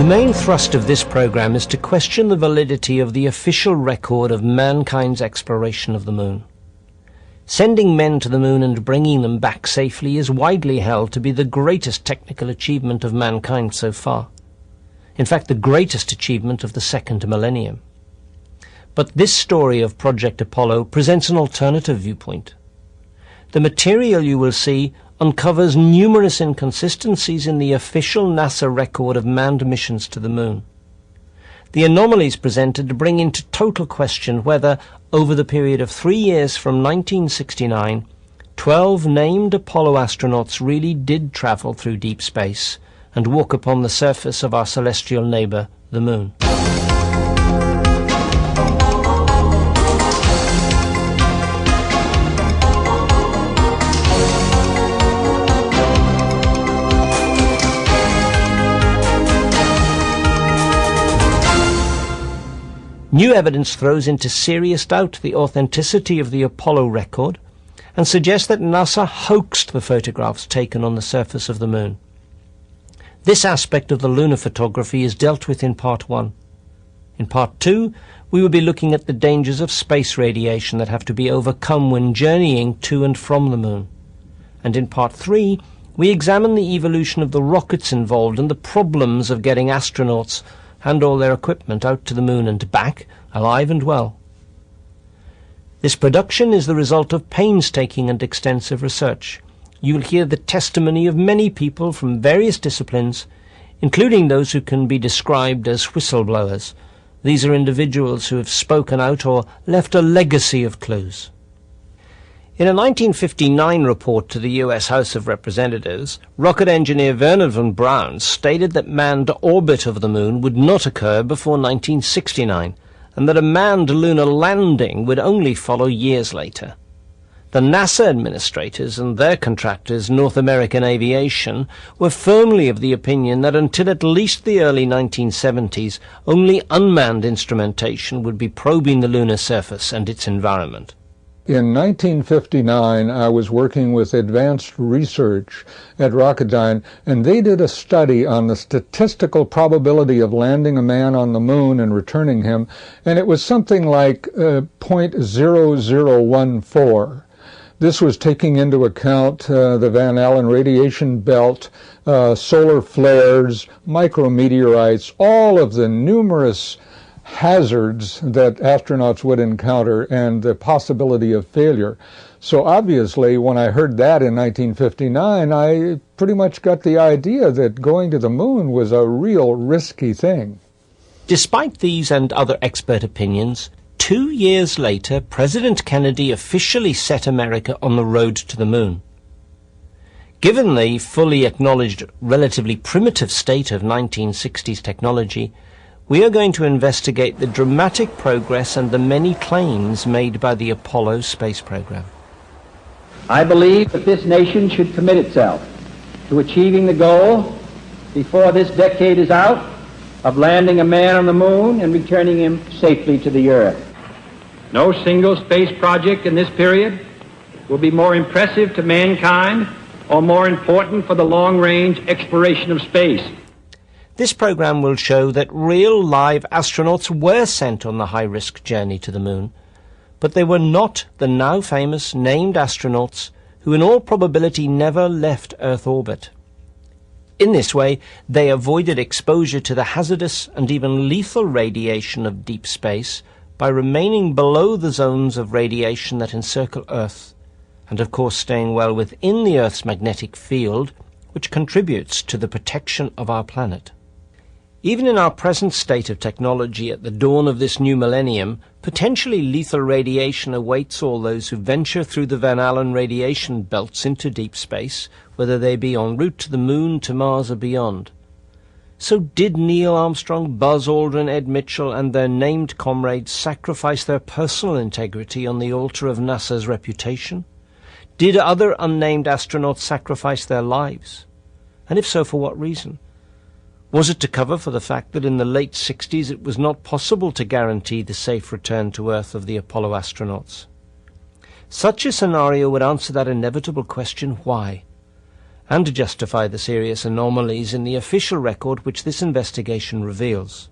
The main thrust of this program is to question the validity of the official record of mankind's exploration of the moon. Sending men to the moon and bringing them back safely is widely held to be the greatest technical achievement of mankind so far. In fact, the greatest achievement of the second millennium. But this story of Project Apollo presents an alternative viewpoint. The material you will see uncovers numerous inconsistencies in the official NASA record of manned missions to the moon. The anomalies presented bring into total question whether, over the period of 3 years from 1969, 12 named Apollo astronauts really did travel through deep space and walk upon the surface of our celestial neighbor, the moon. New evidence throws into serious doubt the authenticity of the Apollo record and suggests that NASA hoaxed the photographs taken on the surface of the moon. This aspect of the lunar photography is dealt with in Part 1. In Part 2, we will be looking at the dangers of space radiation that have to be overcome when journeying to and from the moon. And in Part 3, we examine the evolution of the rockets involved and the problems of getting astronauts and all their equipment out to the moon and back, alive and well. This production is the result of painstaking and extensive research. You will hear the testimony of many people from various disciplines, including those who can be described as whistleblowers. These are individuals who have spoken out or left a legacy of clues. In a 1959 report to the U.S. House of Representatives, rocket engineer Wernher von Braun stated that manned orbit of the moon would not occur before 1969, and that a manned lunar landing would only follow years later. The NASA administrators and their contractors, North American Aviation, were firmly of the opinion that until at least the early 1970s, only unmanned instrumentation would be probing the lunar surface and its environment. In 1959, I was working with advanced research at Rocketdyne, and they did a study on the statistical probability of landing a man on the moon and returning him, and it was something like 0.0014. This was taking into account the Van Allen radiation belt, solar flares, micrometeorites, all of the numerous hazards that astronauts would encounter and the possibility of failure. So obviously, when I heard that in 1959, I pretty much got the idea that going to the moon was a real risky thing. Despite these and other expert opinions, 2 years later, President Kennedy officially set America on the road to the moon. Given the fully acknowledged relatively primitive state of 1960s technology, we are going to investigate the dramatic progress and the many claims made by the Apollo space program. I believe that this nation should commit itself to achieving the goal, before this decade is out, of landing a man on the moon and returning him safely to the Earth. No single space project in this period will be more impressive to mankind or more important for the long-range exploration of space. This program will show that real live astronauts were sent on the high-risk journey to the moon, but they were not the now famous named astronauts who in all probability never left Earth orbit. In this way, they avoided exposure to the hazardous and even lethal radiation of deep space by remaining below the zones of radiation that encircle Earth, and of course staying well within the Earth's magnetic field, which contributes to the protection of our planet. Even in our present state of technology at the dawn of this new millennium, potentially lethal radiation awaits all those who venture through the Van Allen radiation belts into deep space, whether they be en route to the moon, to Mars or beyond. So did Neil Armstrong, Buzz Aldrin, Ed Mitchell and their named comrades sacrifice their personal integrity on the altar of NASA's reputation? Did other unnamed astronauts sacrifice their lives? And if so, for what reason? Was it to cover for the fact that in the late 60s it was not possible to guarantee the safe return to Earth of the Apollo astronauts? Such a scenario would answer that inevitable question, why? and to justify the serious anomalies in the official record which this investigation reveals.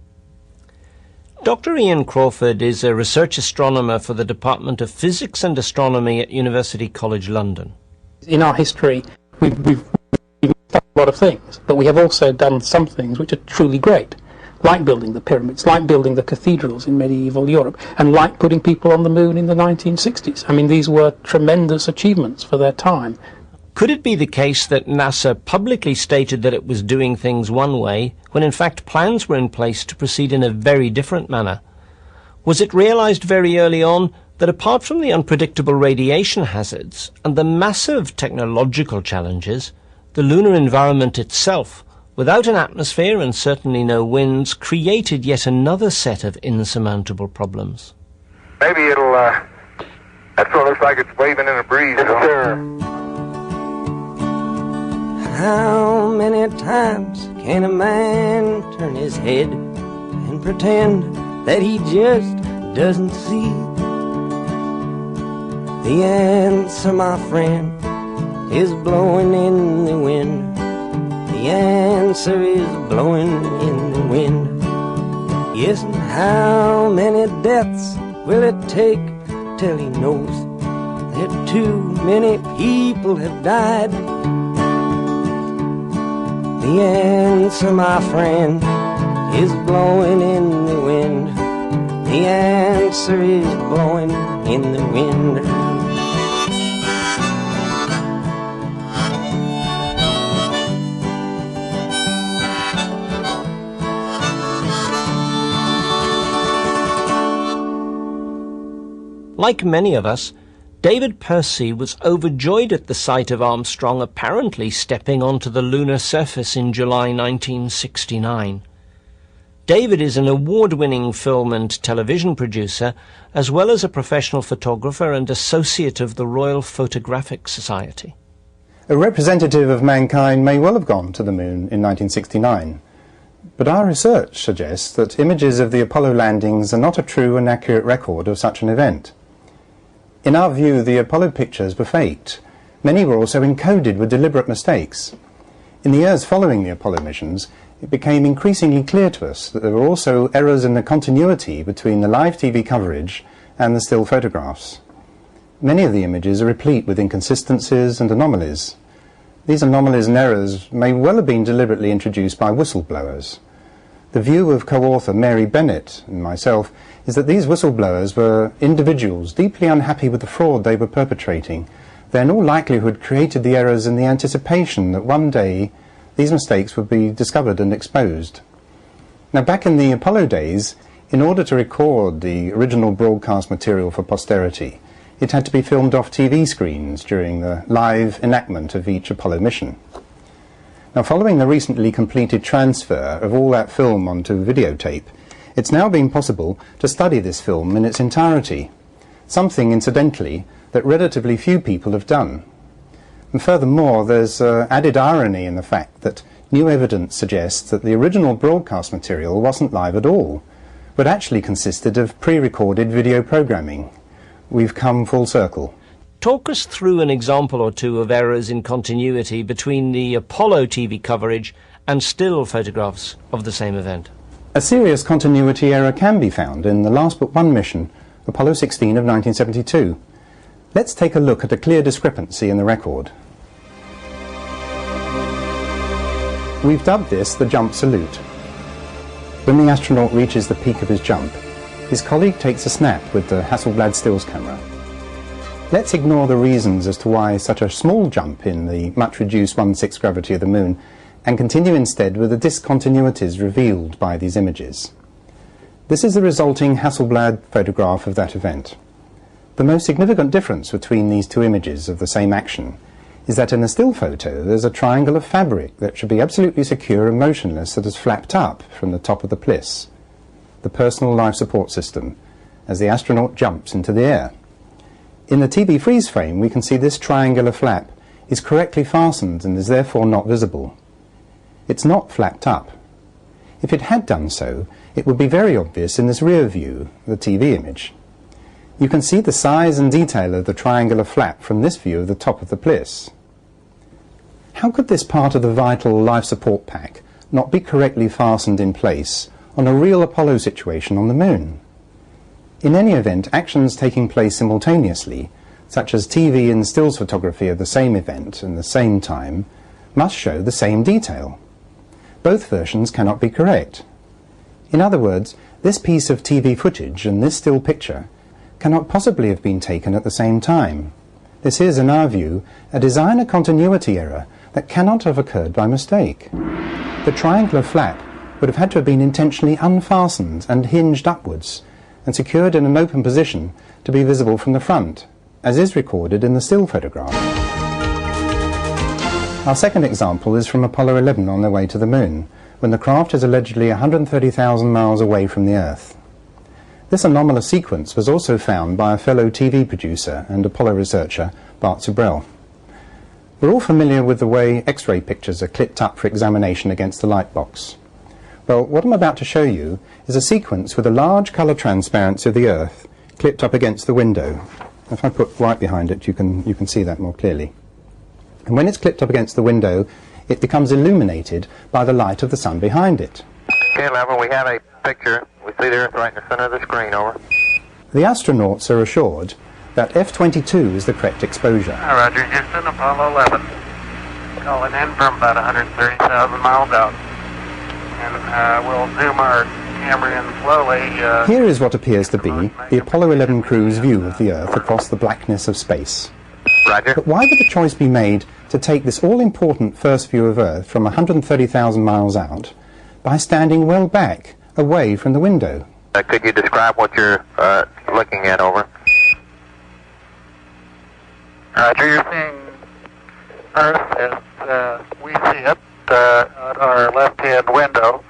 Dr. Ian Crawford is a research astronomer for the Department of Physics and Astronomy at University College London. In our history, we've done a lot of things, but we have also done some things which are truly great, like building the pyramids, like building the cathedrals in medieval Europe, and like putting people on the moon in the 1960s. I mean, these were tremendous achievements for their time. Could it be the case that NASA publicly stated that it was doing things one way, when in fact plans were in place to proceed in a very different manner? Was it realized very early on that apart from the unpredictable radiation hazards and the massive technological challenges, the lunar environment itself, without an atmosphere and certainly no winds, created yet another set of insurmountable problems? Maybe it'll, that sort of looks like it's waving in a breeze. Yes, sir. How many times can a man turn his head and pretend that he just doesn't see? The answer, my friend, is blowing in the wind. The answer is blowing in the wind. Yes, and how many deaths will it take till he knows that too many people have died? The answer, my friend, is blowing in the wind. The answer is blowing in the wind. Like many of us, David Percy was overjoyed at the sight of Armstrong apparently stepping onto the lunar surface in July 1969. David is an award-winning film and television producer, as well as a professional photographer and associate of the Royal Photographic Society. A representative of mankind may well have gone to the moon in 1969, but our research suggests that images of the Apollo landings are not a true and accurate record of such an event. In our view, the Apollo pictures were faked. Many were also encoded with deliberate mistakes. In the years following the Apollo missions, it became increasingly clear to us that there were also errors in the continuity between the live TV coverage and the still photographs. Many of the images are replete with inconsistencies and anomalies. These anomalies and errors may well have been deliberately introduced by whistleblowers. The view of co-author Mary Bennett and myself is that these whistleblowers were individuals deeply unhappy with the fraud they were perpetrating. They in all likelihood created the errors in the anticipation that one day these mistakes would be discovered and exposed. Now, back in the Apollo days, in order to record the original broadcast material for posterity, it had to be filmed off TV screens during the live enactment of each Apollo mission. Now, following the recently completed transfer of all that film onto videotape, it's now been possible to study this film in its entirety, something, incidentally, that relatively few people have done. And furthermore, there's added irony in the fact that new evidence suggests that the original broadcast material wasn't live at all, but actually consisted of pre-recorded video programming. We've come full circle. Talk us through an example or two of errors in continuity between the Apollo TV coverage and still photographs of the same event. A serious continuity error can be found in the last but one mission, Apollo 16 of 1972. Let's take a look at a clear discrepancy in the record. We've dubbed this the jump salute. When the astronaut reaches the peak of his jump, his colleague takes a snap with the Hasselblad stills camera. Let's ignore the reasons as to why such a small jump in the much reduced 1/6 gravity of the moon, and continue instead with the discontinuities revealed by these images. This is the resulting Hasselblad photograph of that event. The most significant difference between these two images of the same action is that in the still photo there's a triangle of fabric that should be absolutely secure and motionless that has flapped up from the top of the plis, the personal life support system, as the astronaut jumps into the air. In the TV freeze frame we can see this triangular flap is correctly fastened and is therefore not visible. It's not flapped up. If it had done so, it would be very obvious in this rear view, the TV image. You can see the size and detail of the triangular flap from this view of the top of the plis. How could this part of the vital life support pack not be correctly fastened in place on a real Apollo situation on the Moon? In any event, actions taking place simultaneously, such as TV and stills photography of the same event and the same time, must show the same detail. Both versions cannot be correct. In other words, this piece of TV footage and this still picture cannot possibly have been taken at the same time. This is, in our view, a designer continuity error that cannot have occurred by mistake. The triangular flap would have had to have been intentionally unfastened and hinged upwards and secured in an open position to be visible from the front, as is recorded in the still photograph. Our second example is from Apollo 11 on their way to the Moon, when the craft is allegedly 130,000 miles away from the Earth. This anomalous sequence was also found by a fellow TV producer and Apollo researcher, Bart Zubrell. We're all familiar with the way X-ray pictures are clipped up for examination against the light box. Well, what I'm about to show you is a sequence with a large colour transparency of the Earth clipped up against the window. If I put white behind it, you can see that more clearly. And when it's clipped up against the window, it becomes illuminated by the light of the sun behind it. Okay, Level, we have a picture. We see the Earth right in the center of the screen, over. The astronauts are assured that F22 is the correct exposure. Roger, Houston, Apollo 11. Calling in from about 130,000 miles out. And we'll zoom our camera in slowly. Here is what appears to be the Apollo 11 crew's view of the Earth across the blackness of space. Roger. But why would the choice be made to take this all-important first view of Earth from 130,000 miles out by standing well back, away from the window? Could you describe what you're looking at, over? Roger, you're seeing Earth as we see it at our left-hand window,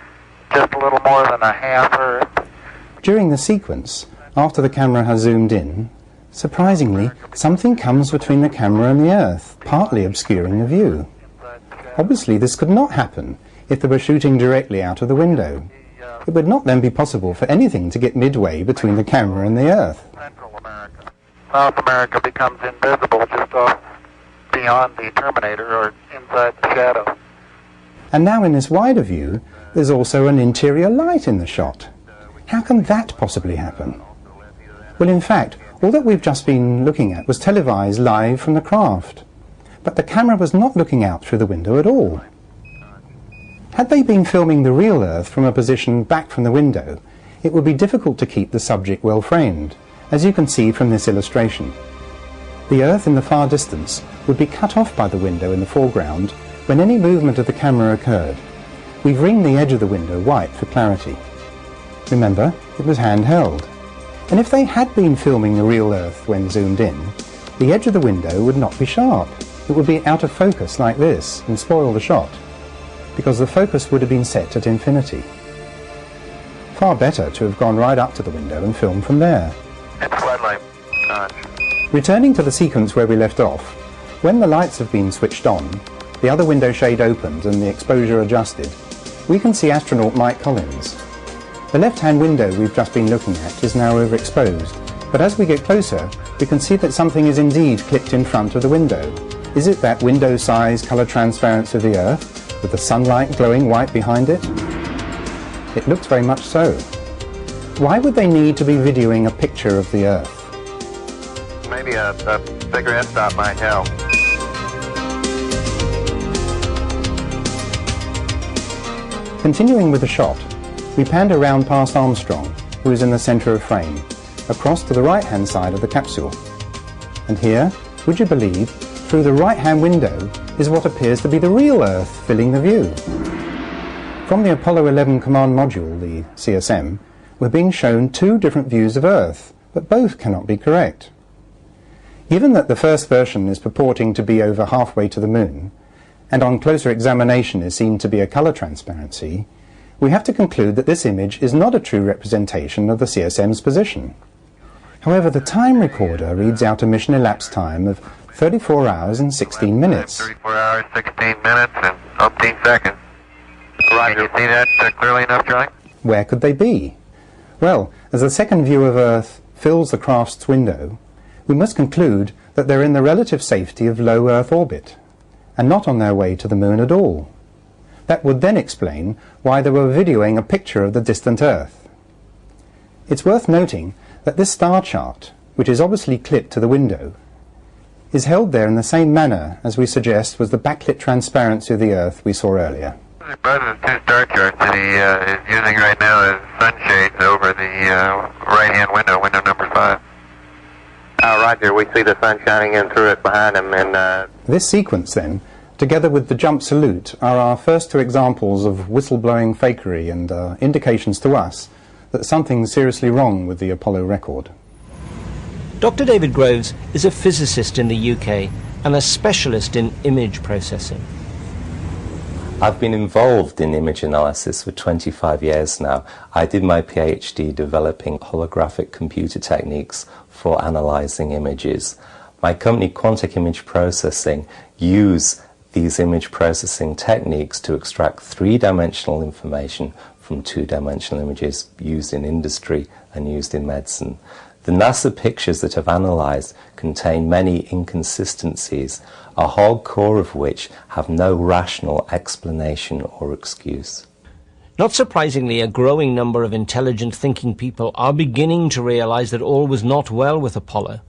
just a little more than a half Earth. During the sequence, after the camera has zoomed in, surprisingly, something comes between the camera and the Earth, partly obscuring the view. Obviously, this could not happen if they were shooting directly out of the window. It would not then be possible for anything to get midway between the camera and the Earth. Central America. South America becomes invisible just off beyond the terminator or inside the shadow. And now in this wider view, there's also an interior light in the shot. How can that possibly happen? Well, in fact, all that we've just been looking at was televised live from the craft. But the camera was not looking out through the window at all. Had they been filming the real Earth from a position back from the window, it would be difficult to keep the subject well framed, as you can see from this illustration. The Earth in the far distance would be cut off by the window in the foreground when any movement of the camera occurred. We've ringed the edge of the window white for clarity. Remember, it was handheld. And if they had been filming the real Earth when zoomed in, the edge of the window would not be sharp. It would be out of focus like this and spoil the shot, because the focus would have been set at infinity. Far better to have gone right up to the window and filmed from there. And floodlight. Returning to the sequence where we left off, when the lights have been switched on, the other window shade opened and the exposure adjusted, we can see astronaut Mike Collins. The left-hand window we've just been looking at is now overexposed, but as we get closer, we can see that something is indeed clipped in front of the window. Is it that window-size colour transparency of the Earth, with the sunlight glowing white behind it? It looks very much so. Why would they need to be videoing a picture of the Earth? Maybe a bigger f-stop might help. Continuing with the shot, we panned around past Armstrong, who is in the centre of frame, across to the right-hand side of the capsule. And here, would you believe, through the right-hand window is what appears to be the real Earth filling the view. From the Apollo 11 command module, the CSM, we're being shown two different views of Earth, but both cannot be correct. Given that the first version is purporting to be over halfway to the Moon, and on closer examination is seen to be a colour transparency, we have to conclude that this image is not a true representation of the CSM's position. However, the time recorder reads out a mission elapsed time of 34 hours and 16 minutes. 34 hours, 16 minutes, and 15 seconds. Right, you see that clearly enough, Charlie? Where could they be? Well, as the second view of Earth fills the craft's window, we must conclude that they're in the relative safety of low Earth orbit. and not on their way to the moon at all. That would then explain why they were videoing a picture of the distant Earth. It's worth noting that this star chart, which is obviously clipped to the window, is held there in the same manner as we suggest was the backlit transparency of the Earth we saw earlier. The President's two star charts that he is using right now as sunshades over the right-hand window, window number 5. Roger, we see the sun shining in through it behind him. And this sequence, then, together with the jump salute, are our first two examples of whistleblowing fakery and indications to us that something's seriously wrong with the Apollo record. Dr. David Groves is a physicist in the UK and a specialist in image processing. I've been involved in image analysis for 25 years now. I did my PhD developing holographic computer techniques for analysing images. My company, Quantic Image Processing, use these image processing techniques to extract three-dimensional information from two-dimensional images used in industry and used in medicine. The NASA pictures that I've analysed contain many inconsistencies, a whole core of which have no rational explanation or excuse. Not surprisingly, a growing number of intelligent thinking people are beginning to realise that all was not well with Apollo.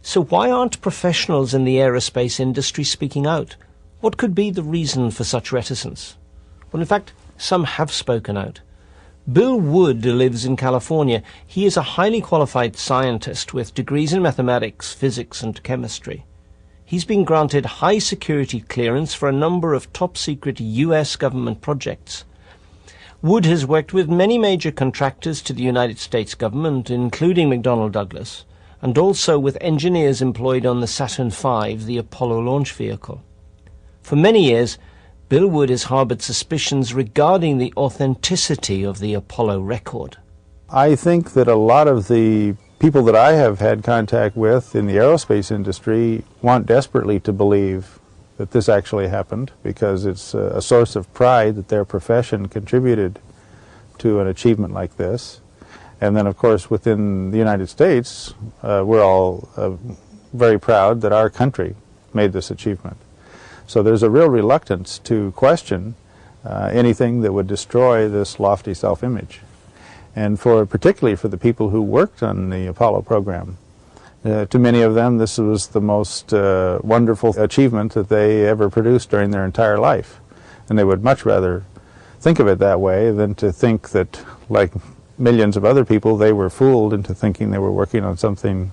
So why aren't professionals in the aerospace industry speaking out? What could be the reason for such reticence? Well, in fact, some have spoken out. Bill Wood lives in California. He is a highly qualified scientist with degrees in mathematics, physics and chemistry. He's been granted high security clearance for a number of top-secret US government projects. Wood has worked with many major contractors to the United States government, including McDonnell Douglas, and also with engineers employed on the Saturn V, the Apollo launch vehicle. For many years, Bill Wood has harboured suspicions regarding the authenticity of the Apollo record. I think that a lot of the people that I have had contact with in the aerospace industry want desperately to believe that this actually happened, because it's a source of pride that their profession contributed to an achievement like this. And then, of course, within the United States, we're all very proud that our country made this achievement. So there's a real reluctance to question anything that would destroy this lofty self-image. And particularly for the people who worked on the Apollo program, to many of them this was the most wonderful achievement that they ever produced during their entire life. And they would much rather think of it that way than to think that, like millions of other people, they were fooled into thinking they were working on something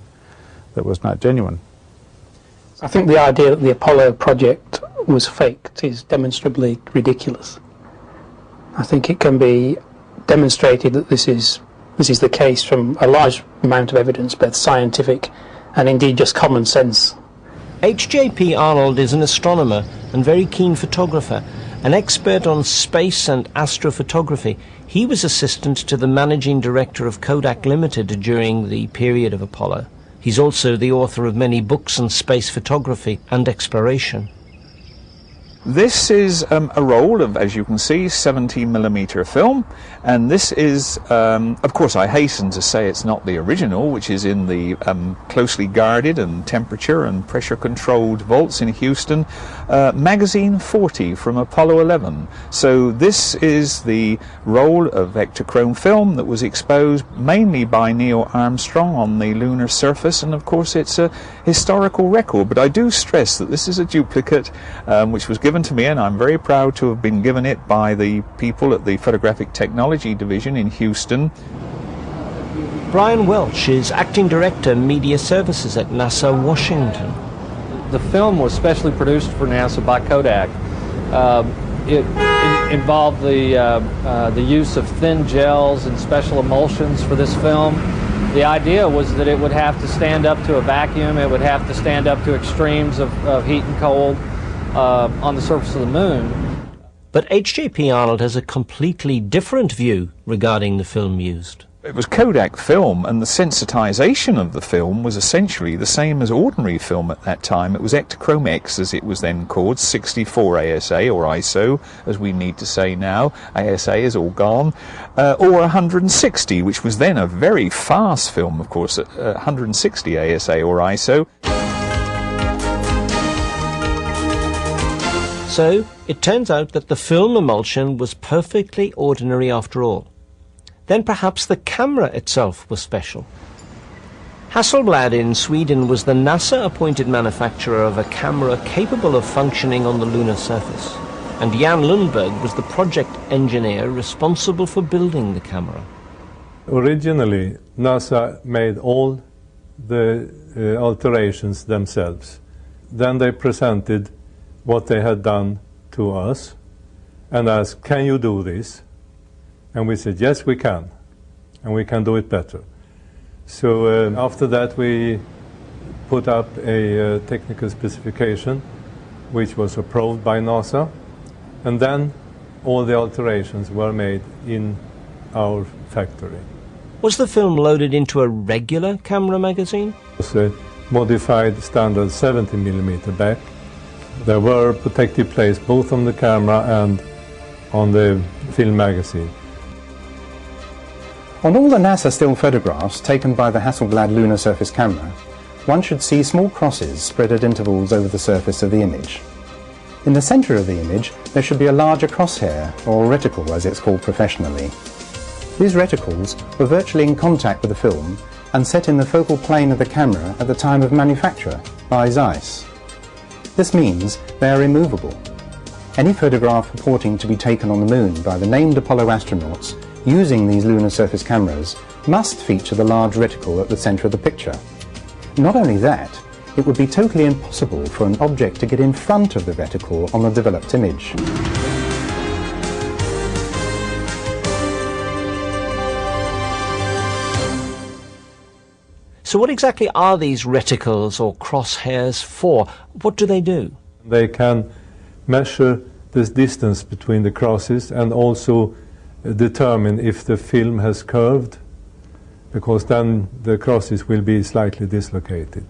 that was not genuine. I think the idea that the Apollo project was faked is demonstrably ridiculous. I think it can be demonstrated that this is the case from a large amount of evidence, both scientific and indeed just common sense. H.J.P. Arnold is an astronomer and very keen photographer, an expert on space and astrophotography. He was assistant to the managing director of Kodak Limited during the period of Apollo. He's also the author of many books on space photography and exploration. This is a roll of, as you can see, 70mm film, and this is, of course, I hasten to say it's not the original, which is in the closely guarded and temperature and pressure controlled vaults in Houston, magazine 40 from Apollo 11. So this is the roll of Ektachrome film that was exposed mainly by Neil Armstrong on the lunar surface, and of course it's a historical record, but I do stress that this is a duplicate which was given to me, and I'm very proud to have been given it by the people at the Photographic Technology Division in Houston. Brian Welch is Acting Director, Media Services at NASA Washington. The film was specially produced for NASA by Kodak. It involved the use of thin gels and special emulsions for this film. The idea was that it would have to stand up to a vacuum, it would have to stand up to extremes of heat and cold on the surface of the moon. But H.J.P. Arnold has a completely different view regarding the film used. It was Kodak film, and the sensitization of the film was essentially the same as ordinary film at that time. It was Ektachrome X, as it was then called, 64 ASA, or ISO, as we need to say now. ASA is all gone. Or 160, which was then a very fast film, of course, 160 ASA or ISO. So it turns out that the film emulsion was perfectly ordinary after all. Then perhaps the camera itself was special. Hasselblad in Sweden was the NASA-appointed manufacturer of a camera capable of functioning on the lunar surface, and Jan Lundberg was the project engineer responsible for building the camera. Originally, NASA made all the alterations themselves. Then they presented what they had done to us and asked, "Can you do this?" And we said, "Yes, we can, and we can do it better." So after that we put up a technical specification which was approved by NASA, and then all the alterations were made in our factory. Was the film loaded into a regular camera magazine? It was a modified standard 70mm back. There were protective plates both on the camera and on the film magazine. On all the NASA still photographs taken by the Hasselblad lunar surface camera, one should see small crosses spread at intervals over the surface of the image. In the centre of the image, there should be a larger crosshair, or reticle as it's called professionally. These reticles were virtually in contact with the film and set in the focal plane of the camera at the time of manufacture by Zeiss. This means they are removable. Any photograph purporting to be taken on the moon by the named Apollo astronauts using these lunar surface cameras must feature the large reticle at the centre of the picture. Not only that, it would be totally impossible for an object to get in front of the reticle on the developed image. So what exactly are these reticles or crosshairs for? What do they do? They can measure this distance between the crosses and also determine if the film has curved, because then the crosses will be slightly dislocated.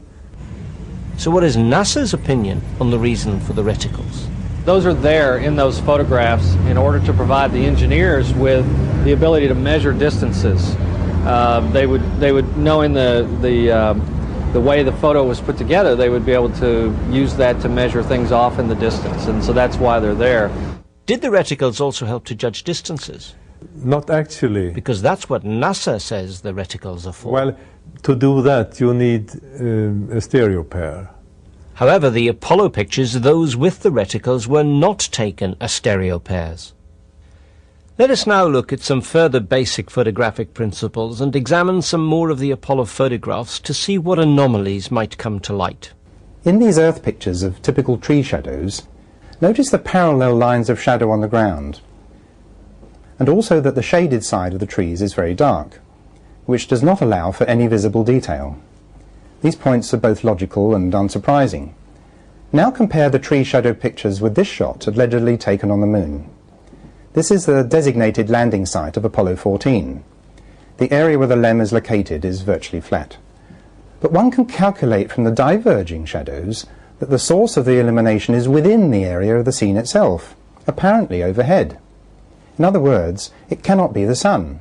So what is NASA's opinion on the reason for the reticles? Those are there in those photographs in order to provide the engineers with the ability to measure distances. They would knowing the way the photo was put together, they would be able to use that to measure things off in the distance, and so that's why they're there. Did the reticles also help to judge distances? Not actually. Because that's what NASA says the reticles are for. Well, to do that you need a stereo pair. However, the Apollo pictures, those with the reticles, were not taken as stereo pairs. Let us now look at some further basic photographic principles and examine some more of the Apollo photographs to see what anomalies might come to light. In these Earth pictures of typical tree shadows, notice the parallel lines of shadow on the ground, and also that the shaded side of the trees is very dark, which does not allow for any visible detail. These points are both logical and unsurprising. Now compare the tree shadow pictures with this shot allegedly taken on the moon. This is the designated landing site of Apollo 14. The area where the LEM is located is virtually flat. But one can calculate from the diverging shadows that the source of the illumination is within the area of the scene itself, apparently overhead. In other words, it cannot be the sun.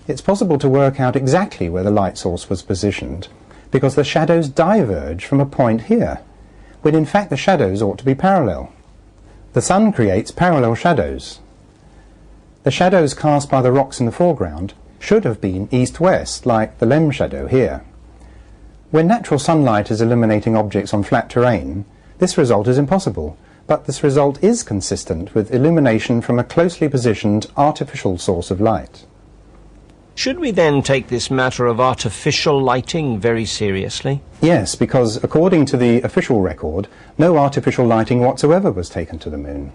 It's possible to work out exactly where the light source was positioned, because the shadows diverge from a point here, when in fact the shadows ought to be parallel. The sun creates parallel shadows. The shadows cast by the rocks in the foreground should have been east-west, like the LEM shadow here. When natural sunlight is illuminating objects on flat terrain, this result is impossible, but this result is consistent with illumination from a closely positioned artificial source of light. Should we then take this matter of artificial lighting very seriously? Yes, because according to the official record, no artificial lighting whatsoever was taken to the moon.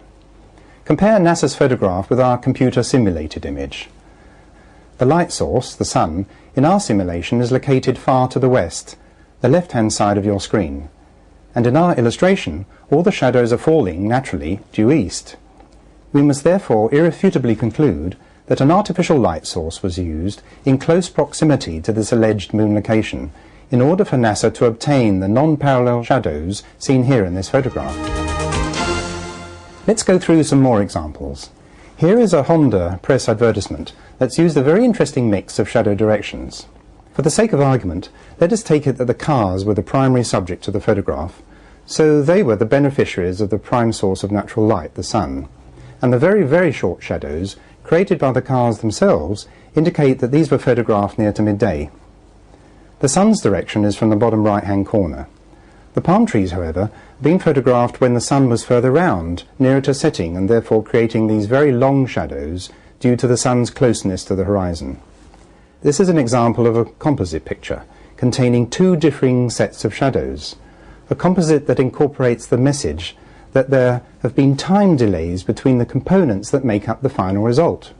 Compare NASA's photograph with our computer-simulated image. The light source, the sun, in our simulation is located far to the west, the left-hand side of your screen. And in our illustration, all the shadows are falling, naturally, due east. We must therefore irrefutably conclude that an artificial light source was used in close proximity to this alleged moon location in order for NASA to obtain the non-parallel shadows seen here in this photograph. Let's go through some more examples. Here is a Honda press advertisement that's used a very interesting mix of shadow directions. For the sake of argument, let us take it that the cars were the primary subject of the photograph, So they were the beneficiaries of the prime source of natural light, the sun. And the very, very short shadows created by the cars themselves indicate that these were photographed near to midday. The sun's direction is from the bottom right-hand corner. The palm trees, however, have been photographed when the sun was further round, nearer to setting, and therefore creating these very long shadows due to the sun's closeness to the horizon. This is an example of a composite picture containing two differing sets of shadows, a composite that incorporates the message that there have been time delays between the components that make up the final result.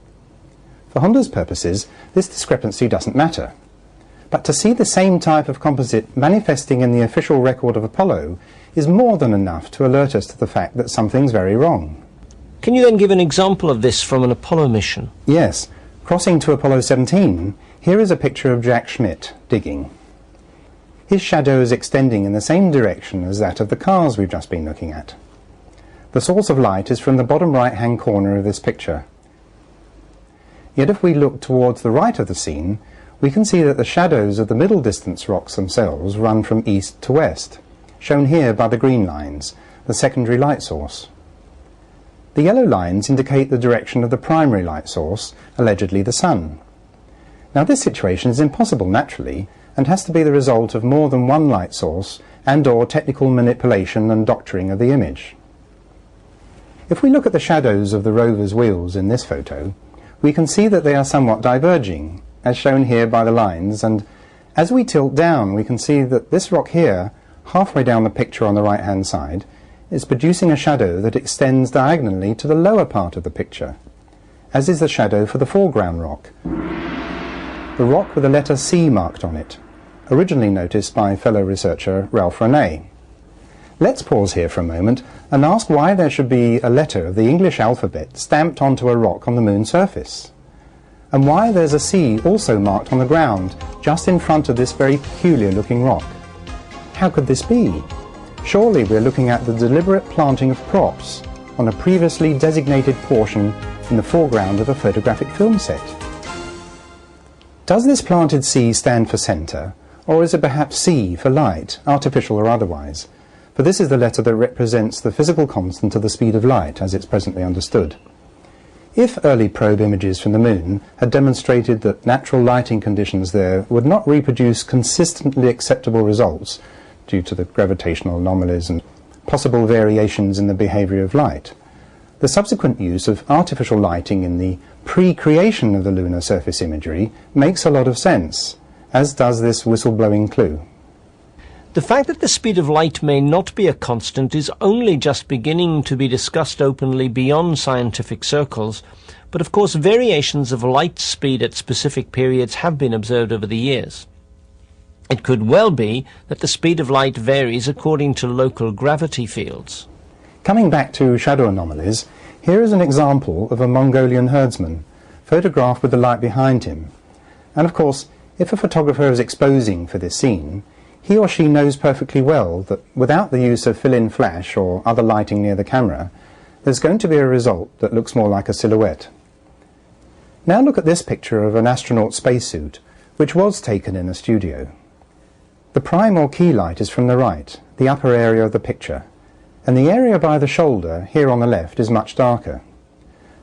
For Honda's purposes, this discrepancy doesn't matter. But to see the same type of composite manifesting in the official record of Apollo is more than enough to alert us to the fact that something's very wrong. Can you then give an example of this from an Apollo mission? Yes. Crossing to Apollo 17, here is a picture of Jack Schmitt digging. His shadow is extending in the same direction as that of the cars we've just been looking at. The source of light is from the bottom right-hand corner of this picture. Yet if we look towards the right of the scene, we can see that the shadows of the middle distance rocks themselves run from east to west, shown here by the green lines, the secondary light source. The yellow lines indicate the direction of the primary light source, allegedly the sun. Now this situation is impossible naturally, and has to be the result of more than one light source and/or technical manipulation and doctoring of the image. If we look at the shadows of the rover's wheels in this photo, we can see that they are somewhat diverging, as shown here by the lines, and as we tilt down we can see that this rock here, halfway down the picture on the right-hand side, is producing a shadow that extends diagonally to the lower part of the picture, as is the shadow for the foreground rock, the rock with the letter C marked on it, originally noticed by fellow researcher Ralph Rene. Let's pause here for a moment and ask why there should be a letter of the English alphabet stamped onto a rock on the moon's surface, and why there's a C also marked on the ground just in front of this very peculiar looking rock. How could this be? Surely we're looking at the deliberate planting of props on a previously designated portion in the foreground of a photographic film set. Does this planted C stand for centre, or is it perhaps C for light, artificial or otherwise? For this is the letter that represents the physical constant of the speed of light as it's presently understood. If early probe images from the moon had demonstrated that natural lighting conditions there would not reproduce consistently acceptable results due to the gravitational anomalies and possible variations in the behaviour of light, the subsequent use of artificial lighting in the pre-creation of the lunar surface imagery makes a lot of sense, as does this whistleblowing clue. The fact that the speed of light may not be a constant is only just beginning to be discussed openly beyond scientific circles, but of course variations of light speed at specific periods have been observed over the years. It could well be that the speed of light varies according to local gravity fields. Coming back to shadow anomalies, here is an example of a Mongolian herdsman, photographed with the light behind him. And of course, if a photographer is exposing for this scene, he or she knows perfectly well that without the use of fill-in flash or other lighting near the camera, there's going to be a result that looks more like a silhouette. Now look at this picture of an astronaut spacesuit, which was taken in a studio. The prime or key light is from the right, the upper area of the picture, and the area by the shoulder, here on the left, is much darker.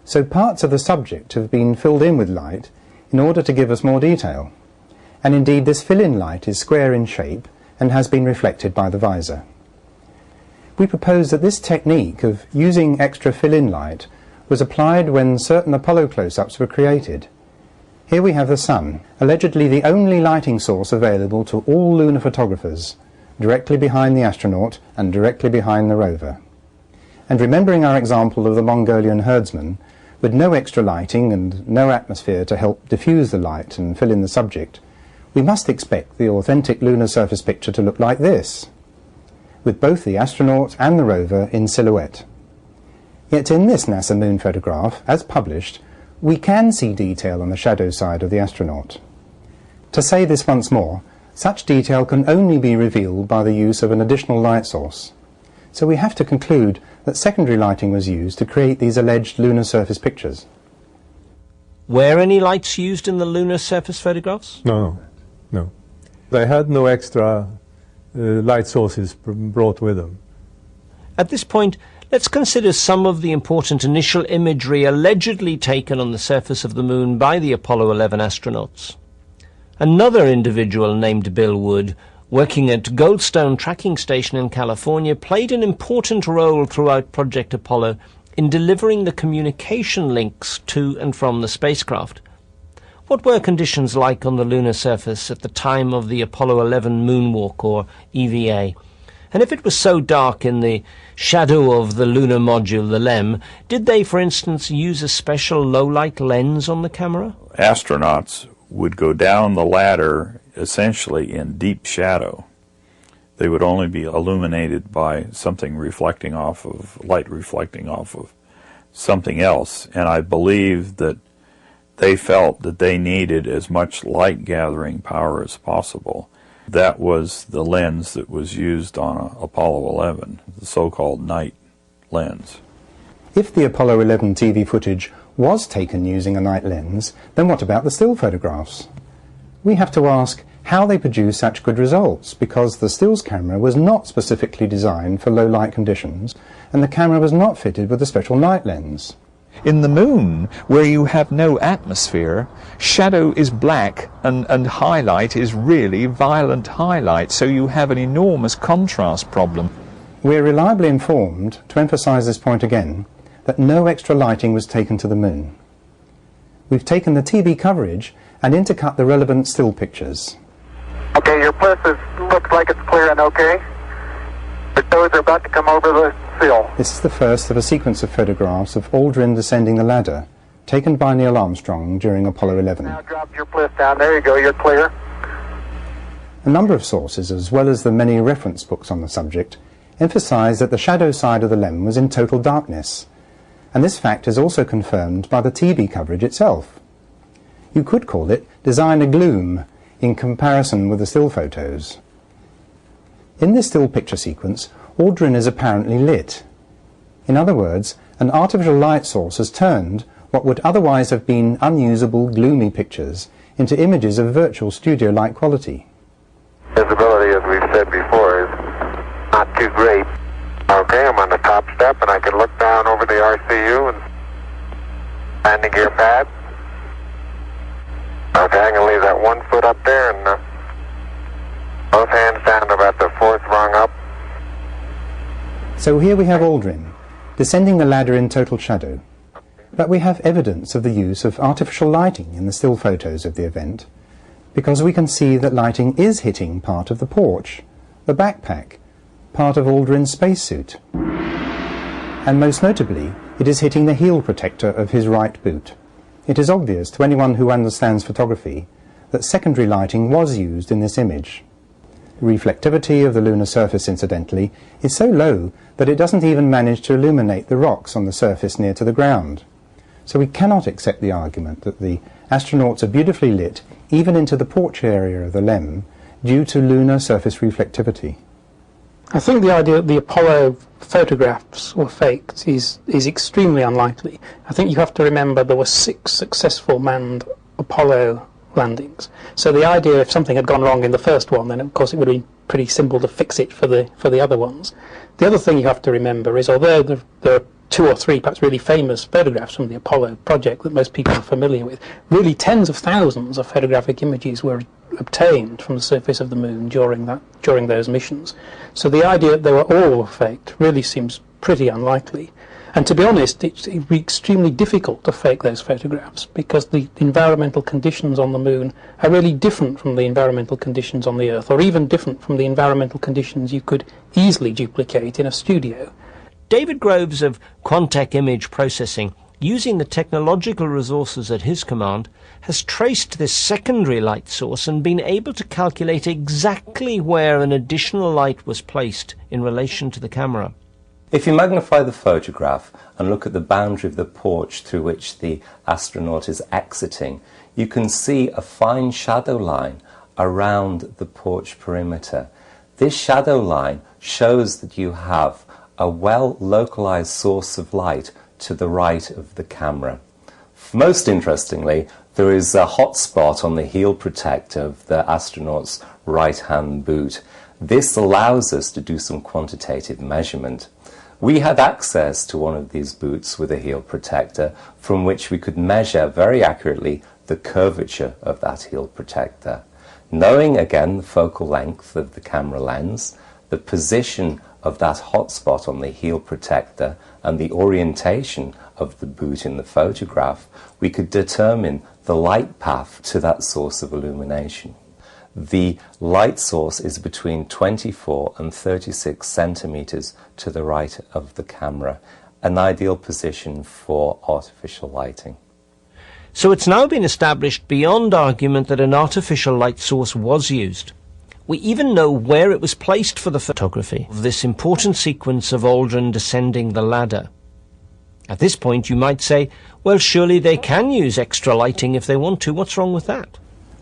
So parts of the subject have been filled in with light in order to give us more detail. And indeed this fill-in light is square in shape and has been reflected by the visor. We propose that this technique of using extra fill-in light was applied when certain Apollo close-ups were created. Here we have the sun, allegedly the only lighting source available to all lunar photographers, directly behind the astronaut and directly behind the rover. And remembering our example of the Mongolian herdsman, with no extra lighting and no atmosphere to help diffuse the light and fill in the subject, we must expect the authentic lunar surface picture to look like this, with both the astronaut and the rover in silhouette. Yet in this NASA moon photograph, as published, we can see detail on the shadow side of the astronaut. To say this once more, such detail can only be revealed by the use of an additional light source. So we have to conclude that secondary lighting was used to create these alleged lunar surface pictures. Were any lights used in the lunar surface photographs? No. They had no extra light sources brought with them. At this point, let's consider some of the important initial imagery allegedly taken on the surface of the Moon by the Apollo 11 astronauts. Another individual named Bill Wood, working at Goldstone Tracking Station in California, played an important role throughout Project Apollo in delivering the communication links to and from the spacecraft. What were conditions like on the lunar surface at the time of the Apollo 11 moonwalk, or EVA? And if it was so dark in the shadow of the lunar module, the LEM, did they, for instance, use a special low-light lens on the camera? Astronauts would go down the ladder essentially in deep shadow. They would only be illuminated by something reflecting off of, light reflecting off of something else. And I believe that they felt that they needed as much light gathering power as possible. That was the lens that was used on Apollo 11, the so-called night lens. If the Apollo 11 TV footage was taken using a night lens, then what about the still photographs? We have to ask how they produce such good results, because the stills camera was not specifically designed for low light conditions, and the camera was not fitted with a special night lens. In the Moon, where you have no atmosphere, shadow is black and highlight is really violent highlight, so you have an enormous contrast problem. We're reliably informed, to emphasize this point again, that no extra lighting was taken to the Moon. We've taken the TV coverage and intercut the relevant still pictures. Okay, your bliss looks like it's clear and okay. The toes are about to come over the sill. This is the first of a sequence of photographs of Aldrin descending the ladder, taken by Neil Armstrong during Apollo 11. Now drop your bliss down. There you go, you're clear. A number of sources, as well as the many reference books on the subject, emphasize that the shadow side of the LEM was in total darkness, and this fact is also confirmed by the TV coverage itself. You could call it designer gloom in comparison with the still photos. In this still picture sequence, Aldrin is apparently lit. In other words, an artificial light source has turned what would otherwise have been unusable, gloomy pictures into images of virtual studio-like quality. Visibility, as we've said before, is not too great. Okay, I'm on the top step and I can look down over the RCU and landing gear pad. Okay, I'm going to leave that 1 foot up there and both hands down to about the 4th rung up. So here we have Aldrin, descending the ladder in total shadow. But we have evidence of the use of artificial lighting in the still photos of the event, because we can see that lighting is hitting part of the porch, the backpack, part of Aldrin's spacesuit. And most notably, it is hitting the heel protector of his right boot. It is obvious to anyone who understands photography that secondary lighting was used in this image. Reflectivity of the lunar surface, incidentally, is so low that it doesn't even manage to illuminate the rocks on the surface near to the ground. So we cannot accept the argument that the astronauts are beautifully lit even into the porch area of the LEM due to lunar surface reflectivity. I think the idea that the Apollo photographs were faked is extremely unlikely. I think you have to remember there were 6 successful manned Apollo landings. So the idea if something had gone wrong in the first one, then of course it would have been pretty simple to fix it for the other ones. The other thing you have to remember is, although there are 2 or 3 perhaps really famous photographs from the Apollo project that most people are familiar with, really tens of thousands of photographic images were obtained from the surface of the Moon during those missions. So the idea that they were all faked really seems pretty unlikely. And to be honest, it's extremely difficult to fake those photographs because the environmental conditions on the Moon are really different from the environmental conditions on the Earth, or even different from the environmental conditions you could easily duplicate in a studio. David Groves of Quantec Image Processing, using the technological resources at his command, has traced this secondary light source and been able to calculate exactly where an additional light was placed in relation to the camera. If you magnify the photograph and look at the boundary of the porch through which the astronaut is exiting, you can see a fine shadow line around the porch perimeter. This shadow line shows that you have a well-localized source of light to the right of the camera. Most interestingly, there is a hot spot on the heel protector of the astronaut's right-hand boot. This allows us to do some quantitative measurement. We had access to one of these boots with a heel protector from which we could measure very accurately the curvature of that heel protector. Knowing again the focal length of the camera lens, the position of that hotspot on the heel protector and the orientation of the boot in the photograph, we could determine the light path to that source of illumination. The light source is between 24 and 36 centimeters to the right of the camera, an ideal position for artificial lighting. So it's now been established beyond argument that an artificial light source was used. We even know where it was placed for the photography of this important sequence of Aldrin descending the ladder. At this point you might say, well, surely they can use extra lighting if they want to. What's wrong with that?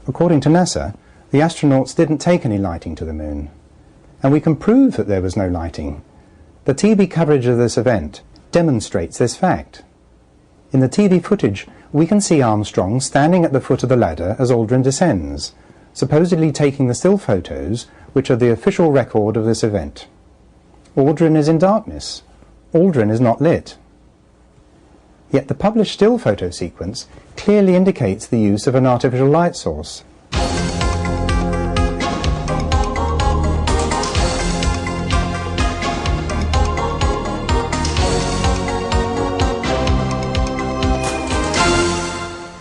According to NASA, the astronauts didn't take any lighting to the moon. And we can prove that there was no lighting. The TV coverage of this event demonstrates this fact. In the TV footage, we can see Armstrong standing at the foot of the ladder as Aldrin descends, supposedly taking the still photos, which are the official record of this event. Aldrin is in darkness. Aldrin is not lit. Yet the published still photo sequence clearly indicates the use of an artificial light source.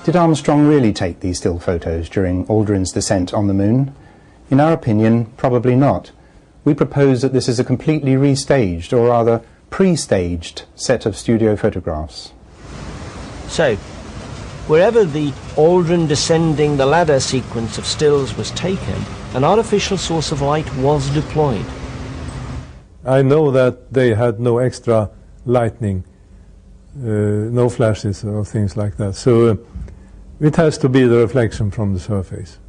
Did Armstrong really take these still photos during Aldrin's descent on the moon? In our opinion, probably not. We propose that this is a completely restaged, or rather pre-staged, set of studio photographs. So, wherever the Aldrin descending the ladder sequence of stills was taken, an artificial source of light was deployed. I know that they had no extra lightning, no flashes or things like that. So it has to be the reflection from the surface.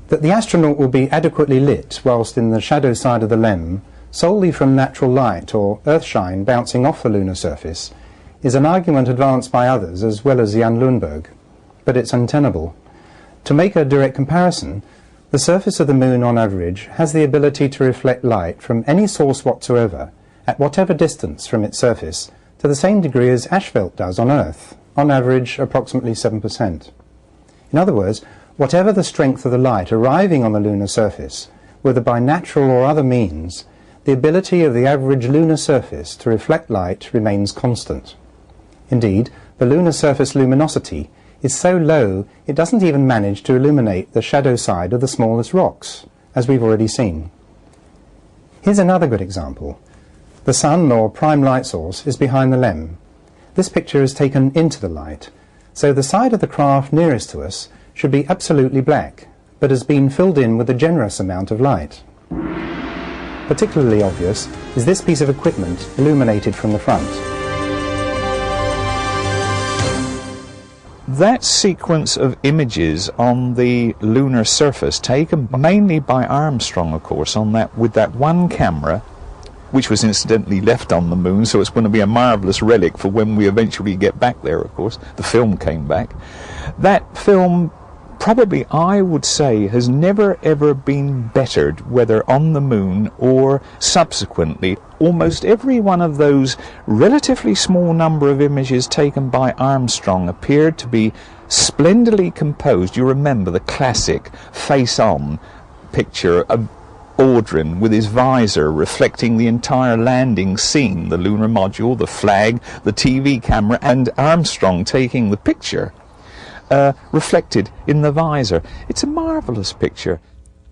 That the astronaut will be adequately lit whilst in the shadow side of the LEM solely from natural light or earthshine bouncing off the lunar surface is an argument advanced by others as well as Jan Lundberg, but it's untenable. To make a direct comparison, the surface of the moon on average has the ability to reflect light from any source whatsoever at whatever distance from its surface to the same degree as asphalt does on Earth, on average approximately 7%. In other words, whatever the strength of the light arriving on the lunar surface, whether by natural or other means, the ability of the average lunar surface to reflect light remains constant. Indeed, the lunar surface luminosity is so low it doesn't even manage to illuminate the shadow side of the smallest rocks, as we've already seen. Here's another good example. The sun, or prime light source, is behind the LEM. This picture is taken into the light, so the side of the craft nearest to us should be absolutely black, but has been filled in with a generous amount of light. Particularly obvious is this piece of equipment illuminated from the front. That sequence of images on the lunar surface, taken mainly by Armstrong, of course, on that with that one camera, which was incidentally left on the moon, so it's going to be a marvellous relic for when we eventually get back there, of course. The film came back. That film, probably, I would say, has never ever been bettered, whether on the moon or subsequently. Almost every one of those relatively small number of images taken by Armstrong appeared to be splendidly composed. You remember the classic face-on picture of Aldrin with his visor reflecting the entire landing scene, the lunar module, the flag, the TV camera, and Armstrong taking the picture reflected in the visor. It's a marvellous picture.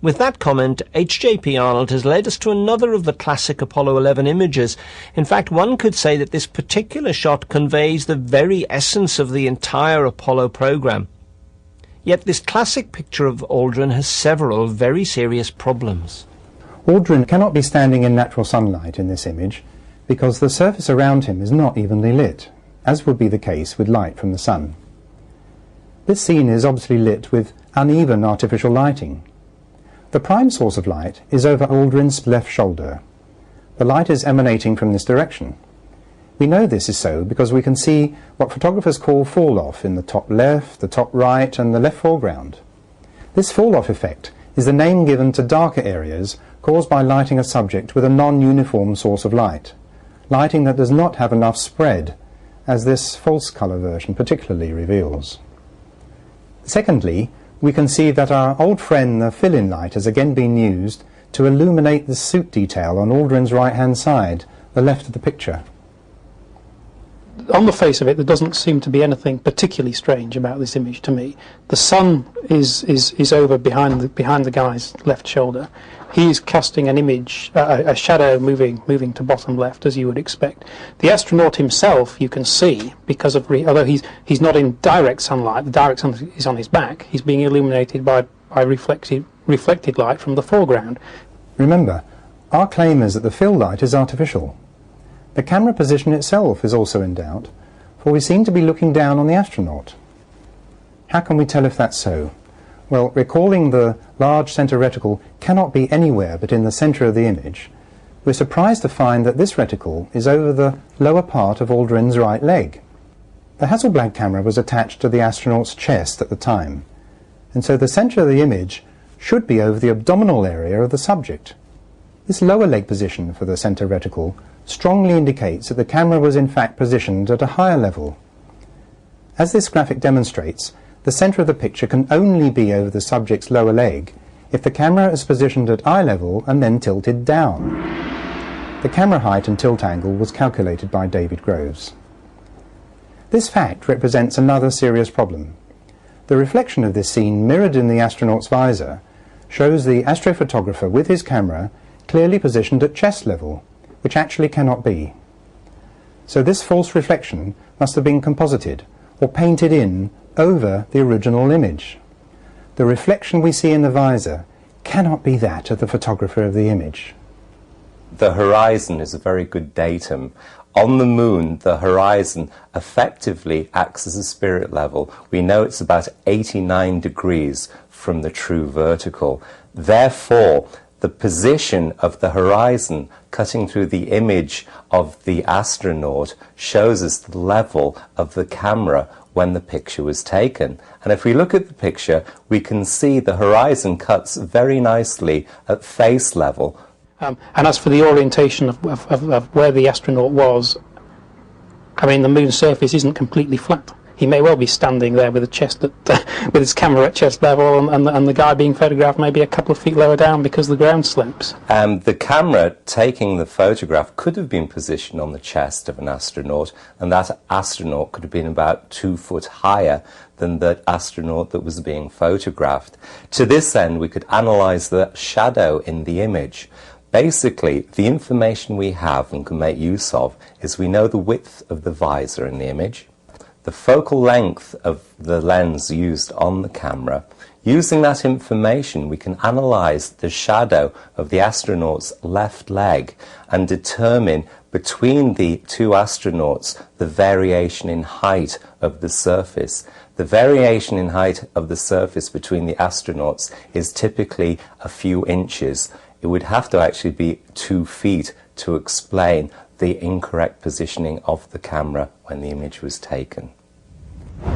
With that comment, H.J.P. Arnold has led us to another of the classic Apollo 11 images. In fact, one could say that this particular shot conveys the very essence of the entire Apollo program. Yet this classic picture of Aldrin has several very serious problems. Aldrin cannot be standing in natural sunlight in this image because the surface around him is not evenly lit, as would be the case with light from the sun. This scene is obviously lit with uneven artificial lighting. The prime source of light is over Aldrin's left shoulder. The light is emanating from this direction. We know this is so because we can see what photographers call fall-off in the top left, the top right, and the left foreground. This fall-off effect is the name given to darker areas caused by lighting a subject with a non-uniform source of light, lighting that does not have enough spread, as this false colour version particularly reveals. Secondly, we can see that our old friend the fill-in light has again been used to illuminate the suit detail on Aldrin's right-hand side, the left of the picture. On the face of it, there doesn't seem to be anything particularly strange about this image to me. The sun is over behind the guy's left shoulder. He's casting an image, a shadow moving to bottom left, as you would expect. The astronaut himself, you can see, because of although he's not in direct sunlight, the direct sun is on his back. He's being illuminated by reflected light from the foreground. Remember, our claim is that the fill light is artificial. The camera position itself is also in doubt, for we seem to be looking down on the astronaut. How can we tell if that's so? Well, recalling the large centre reticle cannot be anywhere but in the centre of the image, we're surprised to find that this reticle is over the lower part of Aldrin's right leg. The Hasselblad camera was attached to the astronaut's chest at the time, and so the centre of the image should be over the abdominal area of the subject. This lower leg position for the centre reticle strongly indicates that the camera was in fact positioned at a higher level. As this graphic demonstrates, the centre of the picture can only be over the subject's lower leg if the camera is positioned at eye level and then tilted down. The camera height and tilt angle was calculated by David Groves. This fact represents another serious problem. The reflection of this scene mirrored in the astronaut's visor shows the astrophotographer with his camera clearly positioned at chest level, which actually cannot be. So this false reflection must have been composited or painted in over the original image. The reflection we see in the visor cannot be that of the photographer of the image. The horizon is a very good datum. On the moon, the horizon effectively acts as a spirit level. We know it's about 89 degrees from the true vertical. Therefore, the position of the horizon cutting through the image of the astronaut shows us the level of the camera when the picture was taken. And if we look at the picture, we can see the horizon cuts very nicely at face level. And as for the orientation of where the astronaut was, I mean, the moon's surface isn't completely flat. He may well be standing there with with his camera at chest level, and the guy being photographed maybe a couple of feet lower down because the ground slopes. The camera taking the photograph could have been positioned on the chest of an astronaut, and that astronaut could have been about 2 foot higher than the astronaut that was being photographed. To this end, we could analyse the shadow in the image. Basically, the information we have and can make use of is we know the width of the visor in the image, the focal length of the lens used on the camera. Using that information, we can analyse the shadow of the astronaut's left leg and determine between the two astronauts the variation in height of the surface. The variation in height of the surface between the astronauts is typically a few inches. It would have to actually be 2 feet to explain the incorrect positioning of the camera when the image was taken.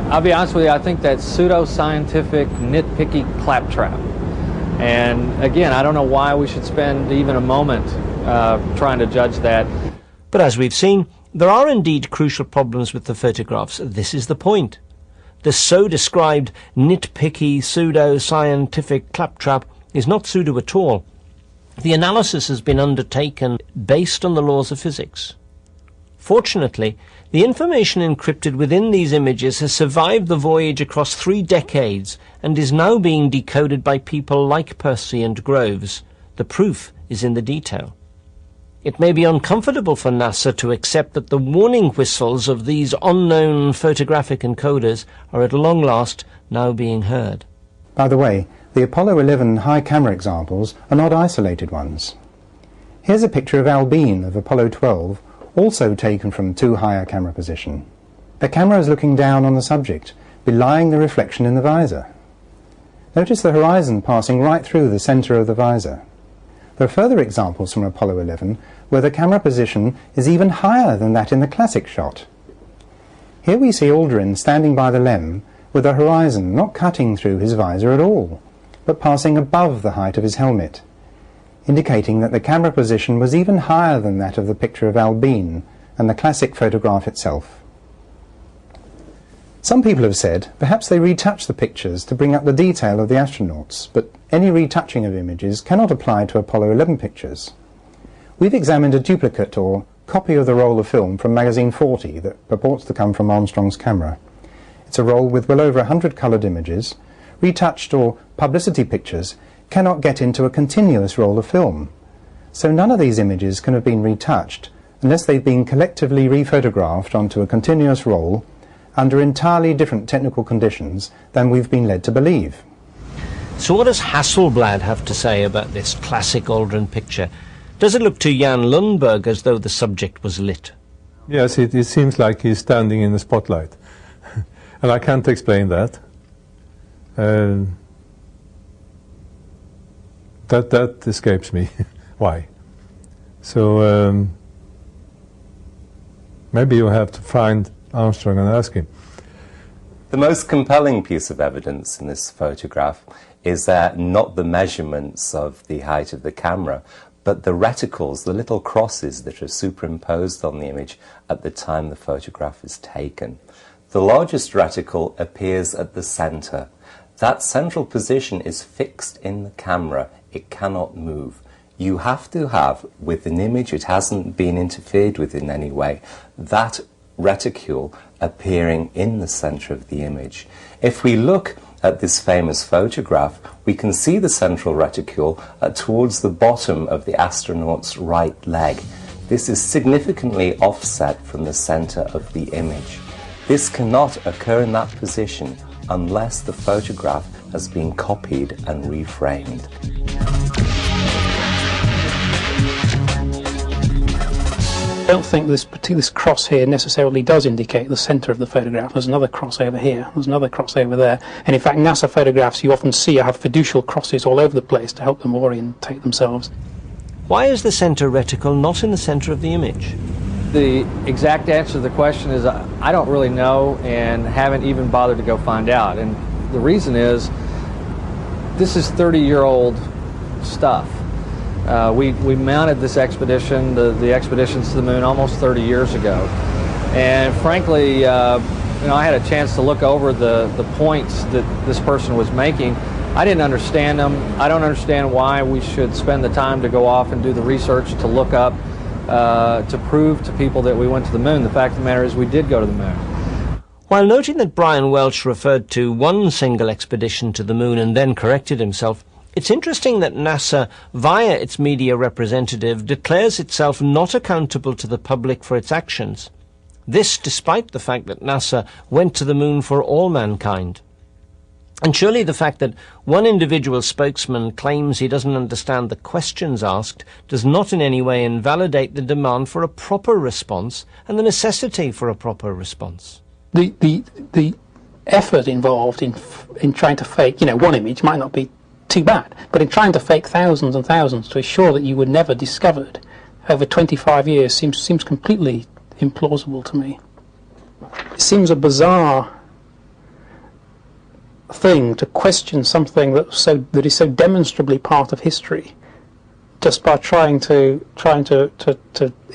I'll be honest with you, I think that's pseudo-scientific, nitpicky claptrap. And again, I don't know why we should spend even a moment trying to judge that. But as we've seen, there are indeed crucial problems with the photographs. This is the point. The so-described nitpicky, pseudo-scientific claptrap is not pseudo at all. The analysis has been undertaken based on the laws of physics. Fortunately, the information encrypted within these images has survived the voyage across 3 decades and is now being decoded by people like Percy and Groves. The proof is in the detail. It may be uncomfortable for NASA to accept that the warning whistles of these unknown photographic encoders are at long last now being heard. By the way, the Apollo 11 high camera examples are not isolated ones. Here's a picture of Albine of Apollo 12, also taken from too high a camera position. The camera is looking down on the subject, belying the reflection in the visor. Notice the horizon passing right through the centre of the visor. There are further examples from Apollo 11 where the camera position is even higher than that in the classic shot. Here we see Aldrin standing by the LEM with the horizon not cutting through his visor at all, but passing above the height of his helmet. indicating that the camera position was even higher than that of the picture of Albine and the classic photograph itself. Some people have said perhaps they retouched the pictures to bring up the detail of the astronauts, but any retouching of images cannot apply to Apollo 11 pictures. We've examined a duplicate or copy of the roll of film from magazine 40 that purports to come from Armstrong's camera. It's a roll with well over 100 coloured images. Retouched or publicity pictures cannot get into a continuous roll of film. So none of these images can have been retouched unless they've been collectively rephotographed onto a continuous roll under entirely different technical conditions than we've been led to believe. So what does Hasselblad have to say about this classic Aldrin picture? Does it look to Jan Lundberg as though the subject was lit? Yes, it seems like he's standing in the spotlight. And I can't explain that. That escapes me. Why? So maybe you have to find Armstrong and ask him. The most compelling piece of evidence in this photograph is not the measurements of the height of the camera, but the reticles, the little crosses that are superimposed on the image at the time the photograph is taken. The largest reticle appears at the center. That central position is fixed in the camera. It cannot move. You have to have, with an image it hasn't been interfered with in any way, that reticule appearing in the center of the image. If we look at this famous photograph, we can see the central reticule towards the bottom of the astronaut's right leg. This is significantly offset from the center of the image. This cannot occur in that position unless the photograph has been copied and reframed. I don't think this cross here necessarily does indicate the centre of the photograph. There's another cross over here, there's another cross over there, and in fact NASA photographs you often see have fiducial crosses all over the place to help them orientate themselves. Why is the centre reticle not in the centre of the image? The exact answer to the question is I don't really know and haven't even bothered to go find out. And the reason is this is 30-year-old stuff. We mounted this expedition, the expeditions to the moon, almost 30 years ago. And frankly, I had a chance to look over the points that this person was making. I didn't understand them. I don't understand why we should spend the time to go off and do the research to look up, to prove to people that we went to the moon. The fact of the matter is we did go to the moon. While noting that Brian Welch referred to one single expedition to the moon and then corrected himself, it's interesting that NASA, via its media representative, declares itself not accountable to the public for its actions. This despite the fact that NASA went to the moon for all mankind. And surely the fact that one individual spokesman claims he doesn't understand the questions asked does not in any way invalidate the demand for a proper response and the necessity for a proper response. The effort involved in trying to fake, one image might not be too bad, but in trying to fake thousands and thousands to assure that you were never discovered over 25 years seems completely implausible to me. It seems a bizarre thing to question something that is so demonstrably part of history just by trying to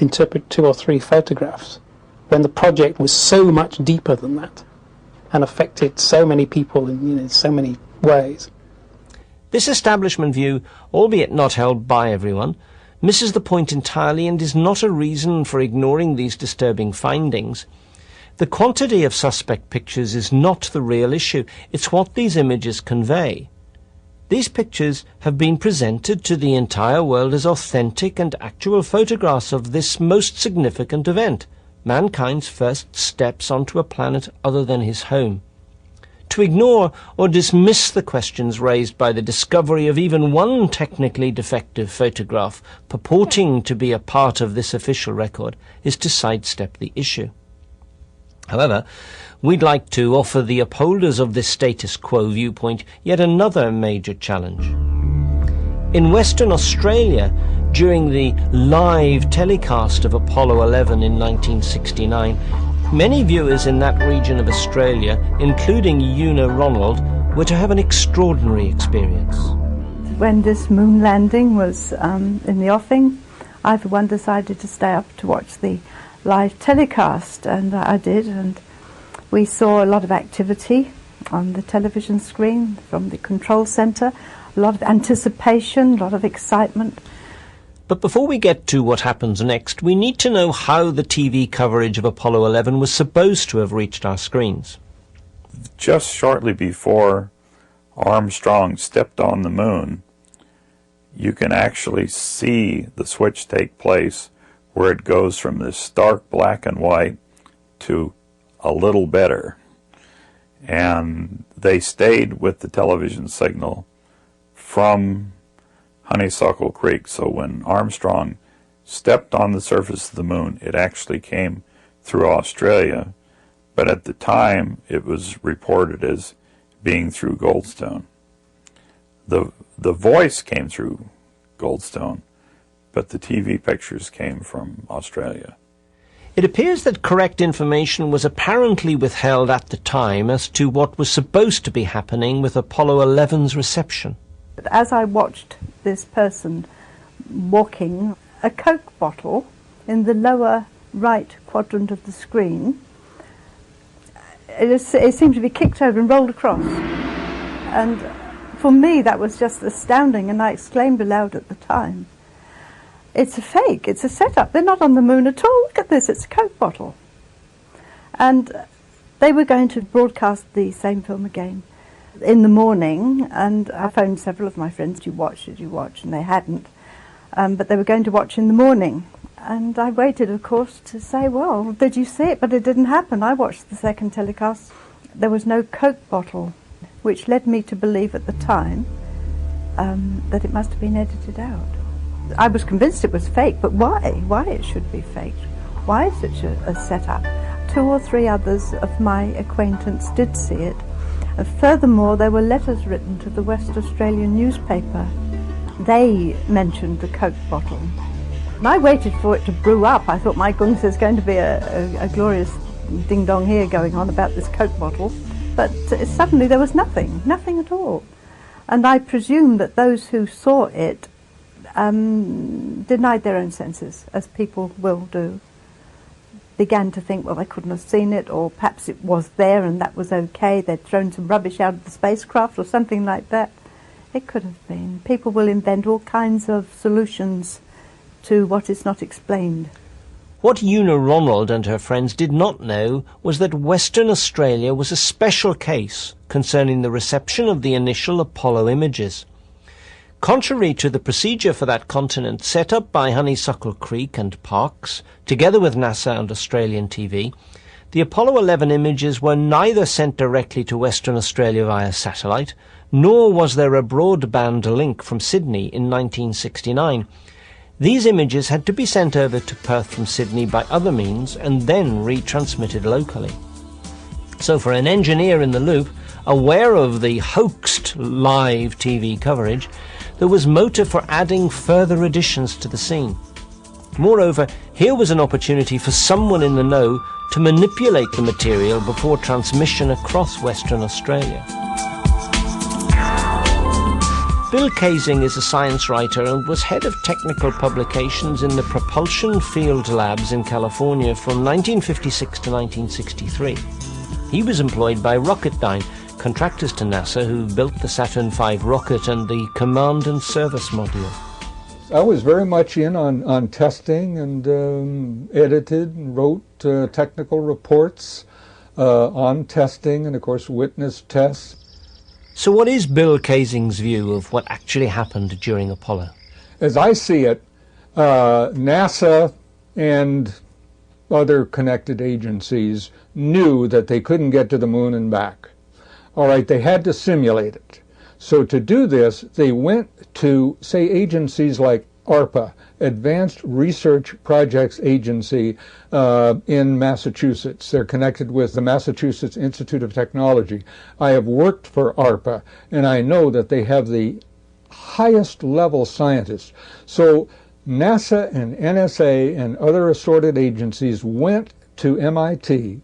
interpret 2 or 3 photographs when the project was so much deeper than that and affected so many people in so many ways. This establishment view, albeit not held by everyone, misses the point entirely and is not a reason for ignoring these disturbing findings. The quantity of suspect pictures is not the real issue, it's what these images convey. These pictures have been presented to the entire world as authentic and actual photographs of this most significant event, mankind's first steps onto a planet other than his home. To ignore or dismiss the questions raised by the discovery of even one technically defective photograph purporting to be a part of this official record is to sidestep the issue. However, we'd like to offer the upholders of this status quo viewpoint yet another major challenge. In Western Australia, during the live telecast of Apollo 11 in 1969, many viewers in that region of Australia, including Una Ronald, were to have an extraordinary experience. When this moon landing was in the offing, I for one decided to stay up to watch the live telecast, and I did, and we saw a lot of activity on the television screen from the control centre, a lot of anticipation, a lot of excitement. But before we get to what happens next, we need to know how the TV coverage of Apollo 11 was supposed to have reached our screens. Just shortly before Armstrong stepped on the moon, you can actually see the switch take place where it goes from this stark black and white to a little better. And they stayed with the television signal from Honeysuckle Creek. So when Armstrong stepped on the surface of the moon, it actually came through Australia, but at the time it was reported as being through Goldstone. The voice came through Goldstone, but the TV pictures came from Australia. It appears that correct information was apparently withheld at the time as to what was supposed to be happening with Apollo 11's reception. As I watched this person walking, a Coke bottle in the lower right quadrant of the screen, it seemed to be kicked over and rolled across. And for me that was just astounding, and I exclaimed aloud at the time, "It's a fake, it's a setup, they're not on the moon at all, look at this, it's a Coke bottle." And they were going to broadcast the same film again in the morning, and I phoned several of my friends, "Did you watch?" And they hadn't, but they were going to watch in the morning. And I waited, of course, to say, "Well, did you see it?" But it didn't happen. I watched the second telecast. There was no Coke bottle, which led me to believe at the time that it must have been edited out. I was convinced it was fake, but why? Why it should be faked? Why such a setup? 2 or 3 others of my acquaintance did see it. And furthermore, there were letters written to the West Australian newspaper. They mentioned the Coke bottle. And I waited for it to brew up. I thought, my goodness, there's going to be a glorious ding-dong here going on about this Coke bottle. But suddenly there was nothing at all. And I presume that those who saw it denied their own senses, as people will do. Began to think, well, they couldn't have seen it, or perhaps it was there and that was okay. They'd thrown some rubbish out of the spacecraft or something like that. It could have been. People will invent all kinds of solutions to what is not explained. What Una Ronald and her friends did not know was that Western Australia was a special case concerning the reception of the initial Apollo images. Contrary to the procedure for that continent set up by Honeysuckle Creek and Parkes, together with NASA and Australian TV, the Apollo 11 images were neither sent directly to Western Australia via satellite, nor was there a broadband link from Sydney in 1969. These images had to be sent over to Perth from Sydney by other means and then retransmitted locally. So for an engineer in the loop, aware of the hoaxed live TV coverage, there was motive for adding further additions to the scene. Moreover, here was an opportunity for someone in the know to manipulate the material before transmission across Western Australia. Bill Kaysing is a science writer and was head of technical publications in the Propulsion Field Labs in California from 1956 to 1963. He was employed by Rocketdyne, contractors to NASA who built the Saturn V rocket and the command and service module. I was very much in on testing and edited and wrote technical reports on testing and, of course, witness tests. So what is Bill Kaysing's view of what actually happened during Apollo? As I see it, NASA and other connected agencies knew that they couldn't get to the moon and back. All right, they had to simulate it. So to do this, they went to, say, agencies like ARPA, Advanced Research Projects Agency in Massachusetts. They're connected with the Massachusetts Institute of Technology. I have worked for ARPA, and I know that they have the highest level scientists. So NASA and NSA and other assorted agencies went to MIT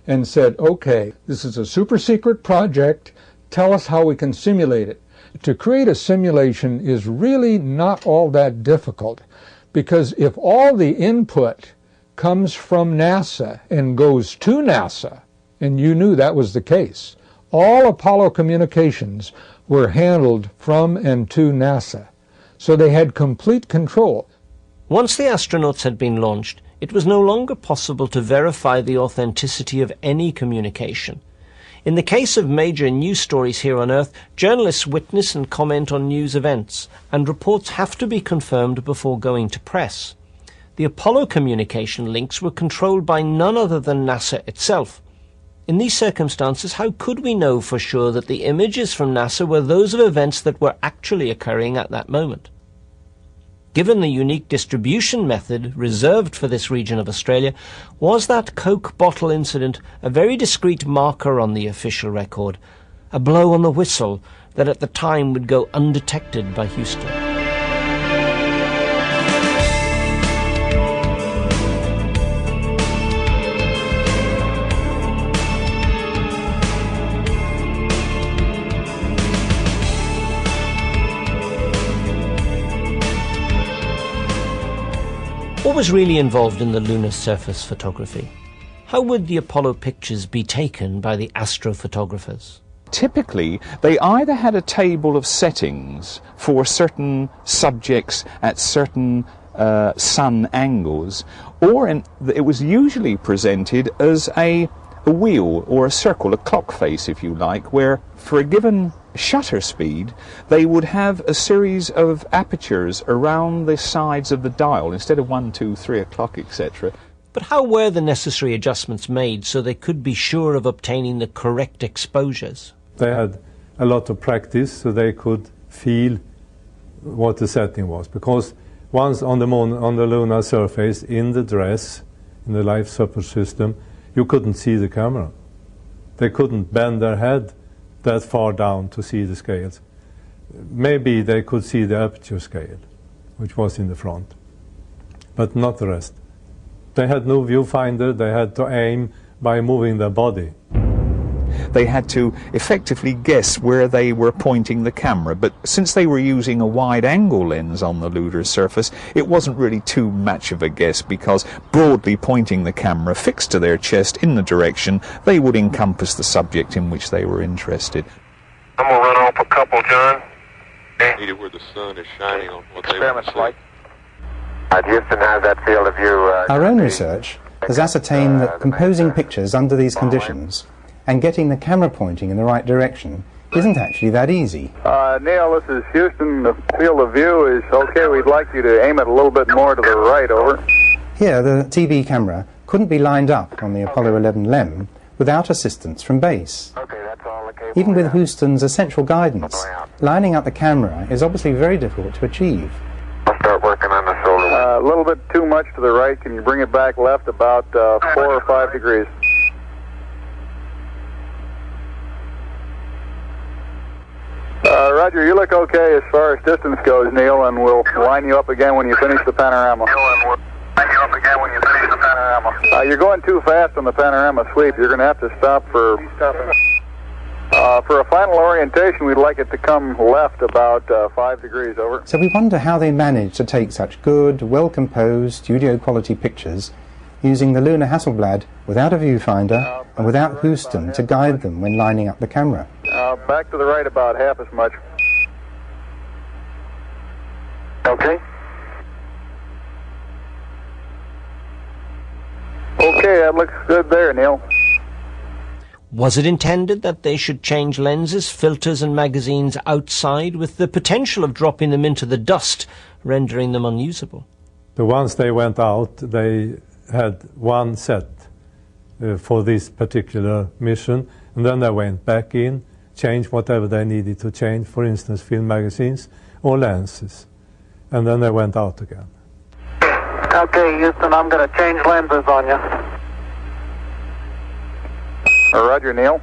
and said, okay, this is a super secret project. Tell us how we can simulate it. to create a simulation is really not all that difficult, because if all the input comes from NASA and goes to NASA, and you knew that was the case, all Apollo communications were handled from and to NASA, so they had complete control. Once the astronauts had been launched, it was no longer possible to verify the authenticity of any communication. In the case of major news stories here on Earth, journalists witness and comment on news events, and reports have to be confirmed before going to press. The Apollo communication links were controlled by none other than NASA itself. In these circumstances, how could we know for sure that the images from NASA were those of events that were actually occurring at that moment? Given the unique distribution method reserved for this region of Australia, was that Coke bottle incident a very discreet marker on the official record, a blow on the whistle that at the time would go undetected by Houston? What was really involved in the lunar surface photography? How would the Apollo pictures be taken by the astrophotographers? Typically, they either had a table of settings for certain subjects at certain sun angles, or it was usually presented as a wheel or a circle, a clock face if you like, where for a given shutter speed they would have a series of apertures around the sides of the dial instead of 1, 2, 3 o'clock, etc. But how were the necessary adjustments made so they could be sure of obtaining the correct exposures? They had a lot of practice so they could feel what the setting was, because once on the moon, on the lunar surface, in the dress, in the life support system, you couldn't see the camera. They couldn't bend their head that far down to see the scales. Maybe they could see the aperture scale, which was in the front, but not the rest. They had no viewfinder, they had to aim by moving their body. They had to effectively guess where they were pointing the camera, but since they were using a wide-angle lens on the lunar surface, it wasn't really too much of a guess, because broadly pointing the camera fixed to their chest in the direction they would encompass the subject in which they were interested. I'm going to run off a couple, John. Needed where the sun is shining on what they want to see. Houston, how's that field of view? Our own research has ascertained that composing pictures under these conditions and getting the camera pointing in the right direction isn't actually that easy. Neil, this is Houston. The field of view is okay. We'd like you to aim it a little bit more to the right, over. Here, the TV camera couldn't be lined up on the Apollo 11 LEM without assistance from base. Even with Houston's essential guidance, lining up the camera is obviously very difficult to achieve. I'll start working on the solar. A little bit too much to the right. Can you bring it back left about 4 or 5 degrees? Roger, you look okay as far as distance goes, Neil, and we'll line you up again when you finish the panorama. You're going too fast on the panorama sweep. You're going to have to stop for a final orientation. We'd like it to come left about 5 degrees, over. So we wonder how they managed to take such good, well-composed, studio-quality pictures using the Lunar Hasselblad without a viewfinder and without Houston to guide them when lining up the camera. Back to the right about half as much. Okay. Okay, that looks good there, Neil. Was it intended that they should change lenses, filters and magazines outside, with the potential of dropping them into the dust, rendering them unusable? So once they went out, they had one set for this particular mission, and then they went back in, changed whatever they needed to change, for instance film magazines or lenses, and then they went out again. Okay, Houston, I'm going to change lenses on you. Roger, Neil.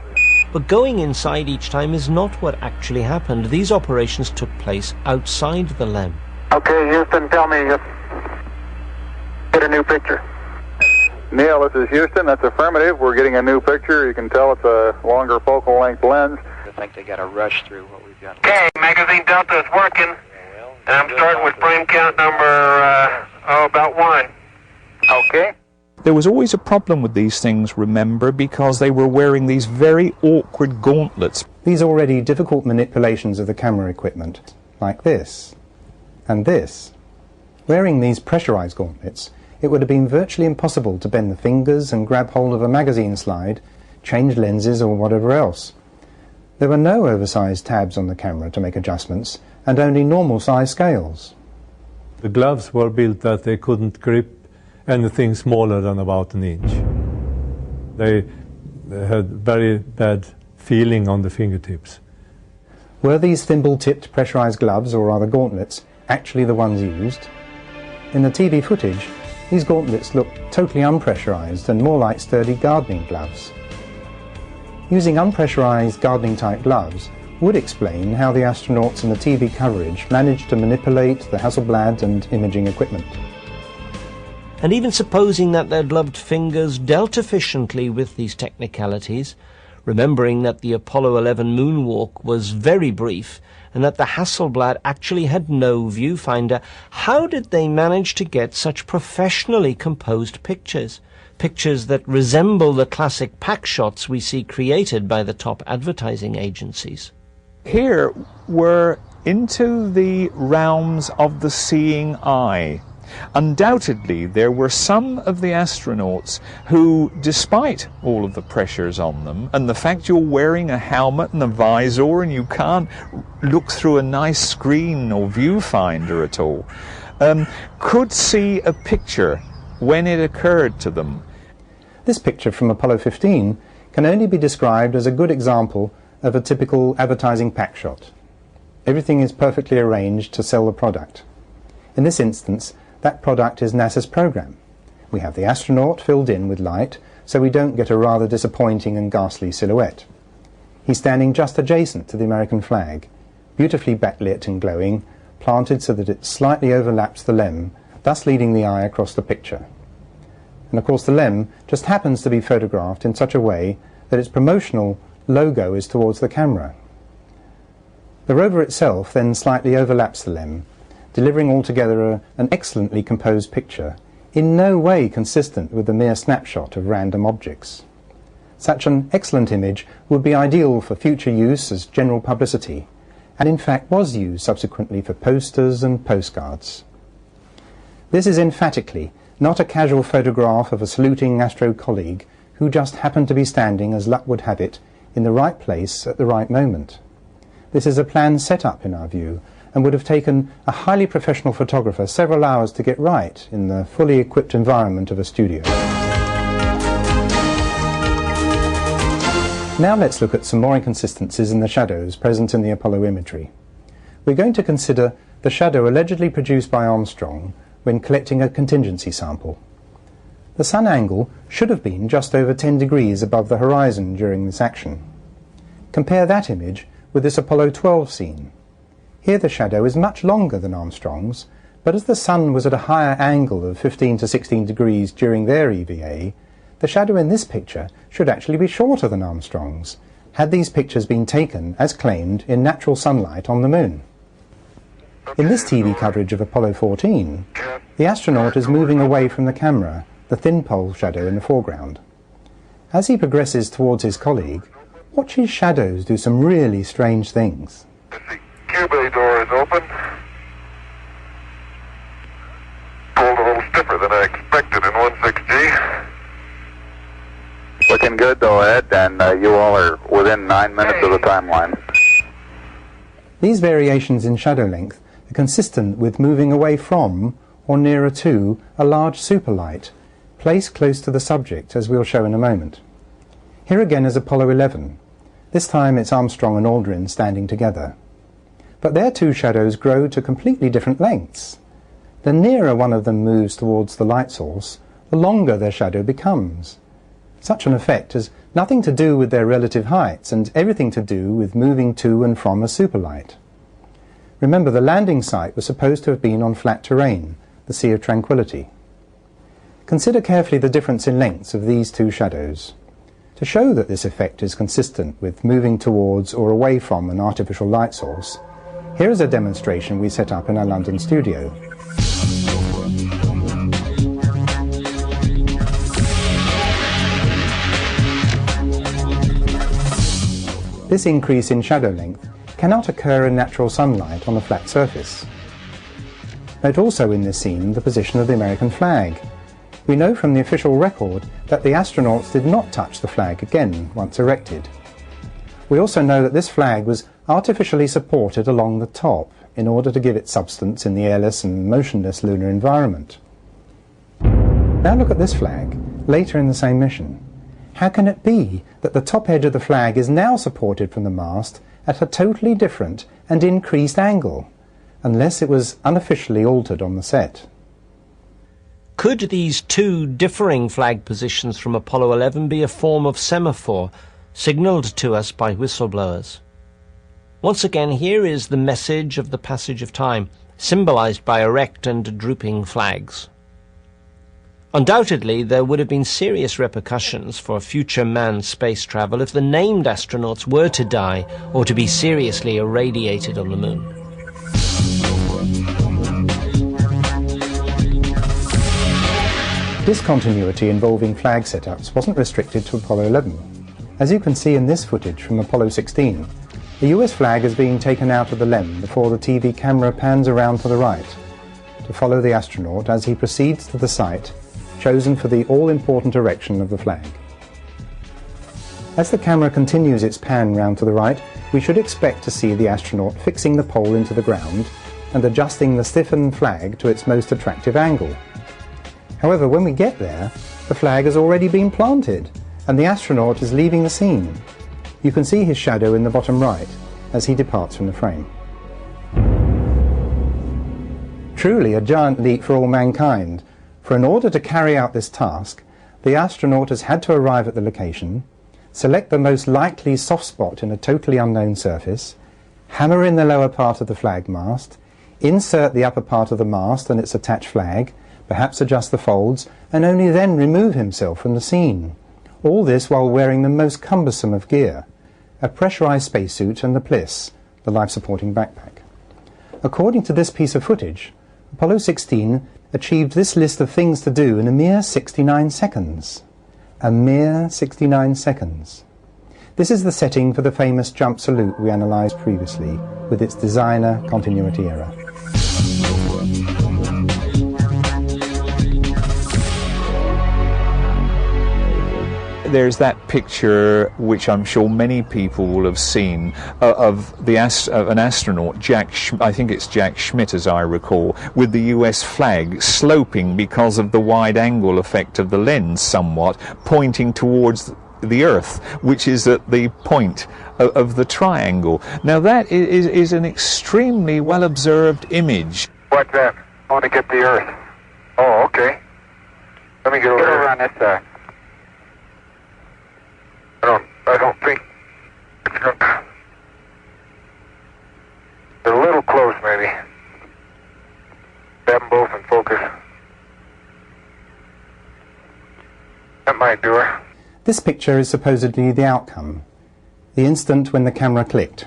But going inside each time is not what actually happened. These operations took place outside the LEM. Okay, Houston, tell me, get a new picture. Neil, this is Houston. That's affirmative. We're getting a new picture. You can tell it's a longer focal length lens. I think they got to rush through what we've got. Okay, magazine Delta is working, and I'm starting with frame count number, about 1. Okay. There was always a problem with these things, remember, because they were wearing these very awkward gauntlets. These already difficult manipulations of the camera equipment, like this and this. Wearing these pressurized gauntlets, it would have been virtually impossible to bend the fingers and grab hold of a magazine slide, change lenses or whatever else. There were no oversized tabs on the camera to make adjustments, and only normal size scales. The gloves were built that they couldn't grip anything smaller than about an inch. They had very bad feeling on the fingertips. Were these thimble-tipped pressurized gloves, or rather gauntlets, actually the ones used? In the TV footage, these gauntlets looked totally unpressurized and more like sturdy gardening gloves. Using unpressurized gardening-type gloves would explain how the astronauts in the TV coverage managed to manipulate the Hasselblad and imaging equipment. And even supposing that their gloved fingers dealt efficiently with these technicalities, remembering that the Apollo 11 moonwalk was very brief and that the Hasselblad actually had no viewfinder, how did they manage to get such professionally composed pictures? Pictures that resemble the classic pack shots we see created by the top advertising agencies. Here we're into the realms of the seeing eye. Undoubtedly, there were some of the astronauts who, despite all of the pressures on them, and the fact you're wearing a helmet and a visor and you can't look through a nice screen or viewfinder at all, could see a picture when it occurred to them. This picture from Apollo 15 can only be described as a good example of a typical advertising pack shot. Everything is perfectly arranged to sell the product. In this instance, that product is NASA's program. We have the astronaut filled in with light, so we don't get a rather disappointing and ghastly silhouette. He's standing just adjacent to the American flag, beautifully backlit and glowing, planted so that it slightly overlaps the lem, thus leading the eye across the picture. And of course the lem just happens to be photographed in such a way that its promotional logo is towards the camera. The rover itself then slightly overlaps the lem, delivering altogether an excellently composed picture, in no way consistent with the mere snapshot of random objects. Such an excellent image would be ideal for future use as general publicity, and in fact was used subsequently for posters and postcards. This is emphatically not a casual photograph of a saluting astro colleague who just happened to be standing, as luck would have it, in the right place at the right moment. This is a planned setup, in our view, and would have taken a highly professional photographer several hours to get right in the fully equipped environment of a studio. Now let's look at some more inconsistencies in the shadows present in the Apollo imagery. We're going to consider the shadow allegedly produced by Armstrong when collecting a contingency sample. The sun angle should have been just over 10 degrees above the horizon during this action. Compare that image with this Apollo 12 scene. Here the shadow is much longer than Armstrong's, but as the sun was at a higher angle of 15 to 16 degrees during their EVA, the shadow in this picture should actually be shorter than Armstrong's, had these pictures been taken, as claimed, in natural sunlight on the moon. In this TV coverage of Apollo 14, the astronaut is moving away from the camera, the thin pole shadow in the foreground. As he progresses towards his colleague, watch his shadows do some really strange things. Q bay door is open. Pulled a little stiffer than I expected in 16G. Looking good though, Ed, and you all are within 9 minutes of the timeline. These variations in shadow length are consistent with moving away from, or nearer to, a large superlight, placed close to the subject, as we'll show in a moment. Here again is Apollo 11. This time it's Armstrong and Aldrin standing together. But their two shadows grow to completely different lengths. The nearer one of them moves towards the light source, the longer their shadow becomes. Such an effect has nothing to do with their relative heights and everything to do with moving to and from a superlight. Remember, the landing site was supposed to have been on flat terrain, the Sea of Tranquility. Consider carefully the difference in lengths of these two shadows. To show that this effect is consistent with moving towards or away from an artificial light source, here is a demonstration we set up in our London studio. This increase in shadow length cannot occur in natural sunlight on a flat surface. Note also in this scene the position of the American flag. We know from the official record that the astronauts did not touch the flag again once erected. We also know that this flag was artificially supported along the top in order to give it substance in the airless and motionless lunar environment. Now look at this flag, later in the same mission. How can it be that the top edge of the flag is now supported from the mast at a totally different and increased angle, unless it was unofficially altered on the set? Could these two differing flag positions from Apollo 11 be a form of semaphore, signalled to us by whistleblowers? Once again, here is the message of the passage of time, symbolised by erect and drooping flags. Undoubtedly, there would have been serious repercussions for future manned space travel if the named astronauts were to die or to be seriously irradiated on the moon. Discontinuity involving flag setups wasn't restricted to Apollo 11. As you can see in this footage from Apollo 16, the US flag is being taken out of the LEM before the TV camera pans around to the right to follow the astronaut as he proceeds to the site chosen for the all-important erection of the flag. As the camera continues its pan round to the right, we should expect to see the astronaut fixing the pole into the ground and adjusting the stiffened flag to its most attractive angle. However, when we get there, the flag has already been planted and the astronaut is leaving the scene. You can see his shadow in the bottom right as he departs from the frame. Truly a giant leap for all mankind, for in order to carry out this task, the astronaut has had to arrive at the location, select the most likely soft spot in a totally unknown surface, hammer in the lower part of the flag mast, insert the upper part of the mast and its attached flag, perhaps adjust the folds, and only then remove himself from the scene. All this while wearing the most cumbersome of gear, a pressurized spacesuit and the PLIS, the life-supporting backpack. According to this piece of footage, Apollo 16 achieved this list of things to do in a mere 69 seconds. A mere 69 seconds. This is the setting for the famous jump salute we analysed previously, with its designer continuity error. There's that picture, which I'm sure many people will have seen, of an astronaut, I think it's Jack Schmitt as I recall, with the US flag sloping because of the wide angle effect of the lens somewhat, pointing towards the Earth, which is at the point of the triangle. Now that is an extremely well observed image. What's that? I want to get the Earth. Oh, okay. Let me get over on this side. I don't think it's going to... They're a little close, maybe. Have them both in focus. That might do her. This picture is supposedly the outcome, the instant when the camera clicked.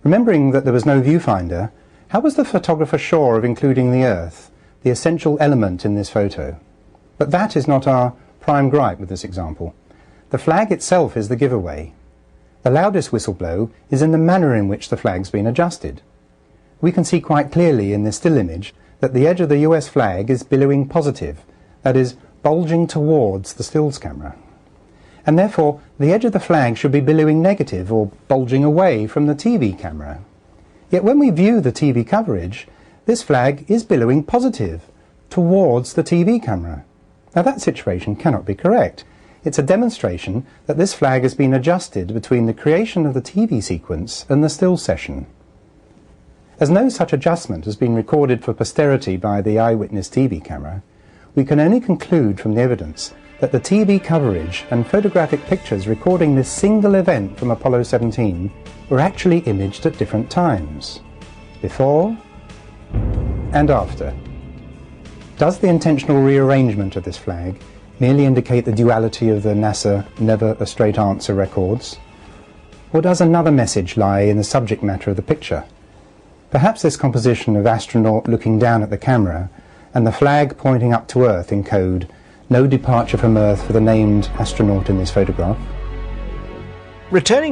Remembering that there was no viewfinder, how was the photographer sure of including the Earth, the essential element in this photo? But that is not our prime gripe with this example. The flag itself is the giveaway. The loudest whistle blow is in the manner in which the flag's been adjusted. We can see quite clearly in this still image that the edge of the US flag is billowing positive, that is, bulging towards the stills camera. And therefore, the edge of the flag should be billowing negative or bulging away from the TV camera. Yet when we view the TV coverage, this flag is billowing positive, towards the TV camera. Now that situation cannot be correct. It's a demonstration that this flag has been adjusted between the creation of the TV sequence and the still session. As no such adjustment has been recorded for posterity by the eyewitness TV camera, we can only conclude from the evidence that the TV coverage and photographic pictures recording this single event from Apollo 17 were actually imaged at different times, before and after. Does the intentional rearrangement of this flag merely indicate the duality of the NASA never a straight answer records? Or does another message lie in the subject matter of the picture? Perhaps this composition of astronaut looking down at the camera and the flag pointing up to Earth in code, no departure from Earth for the named astronaut in this photograph. Returning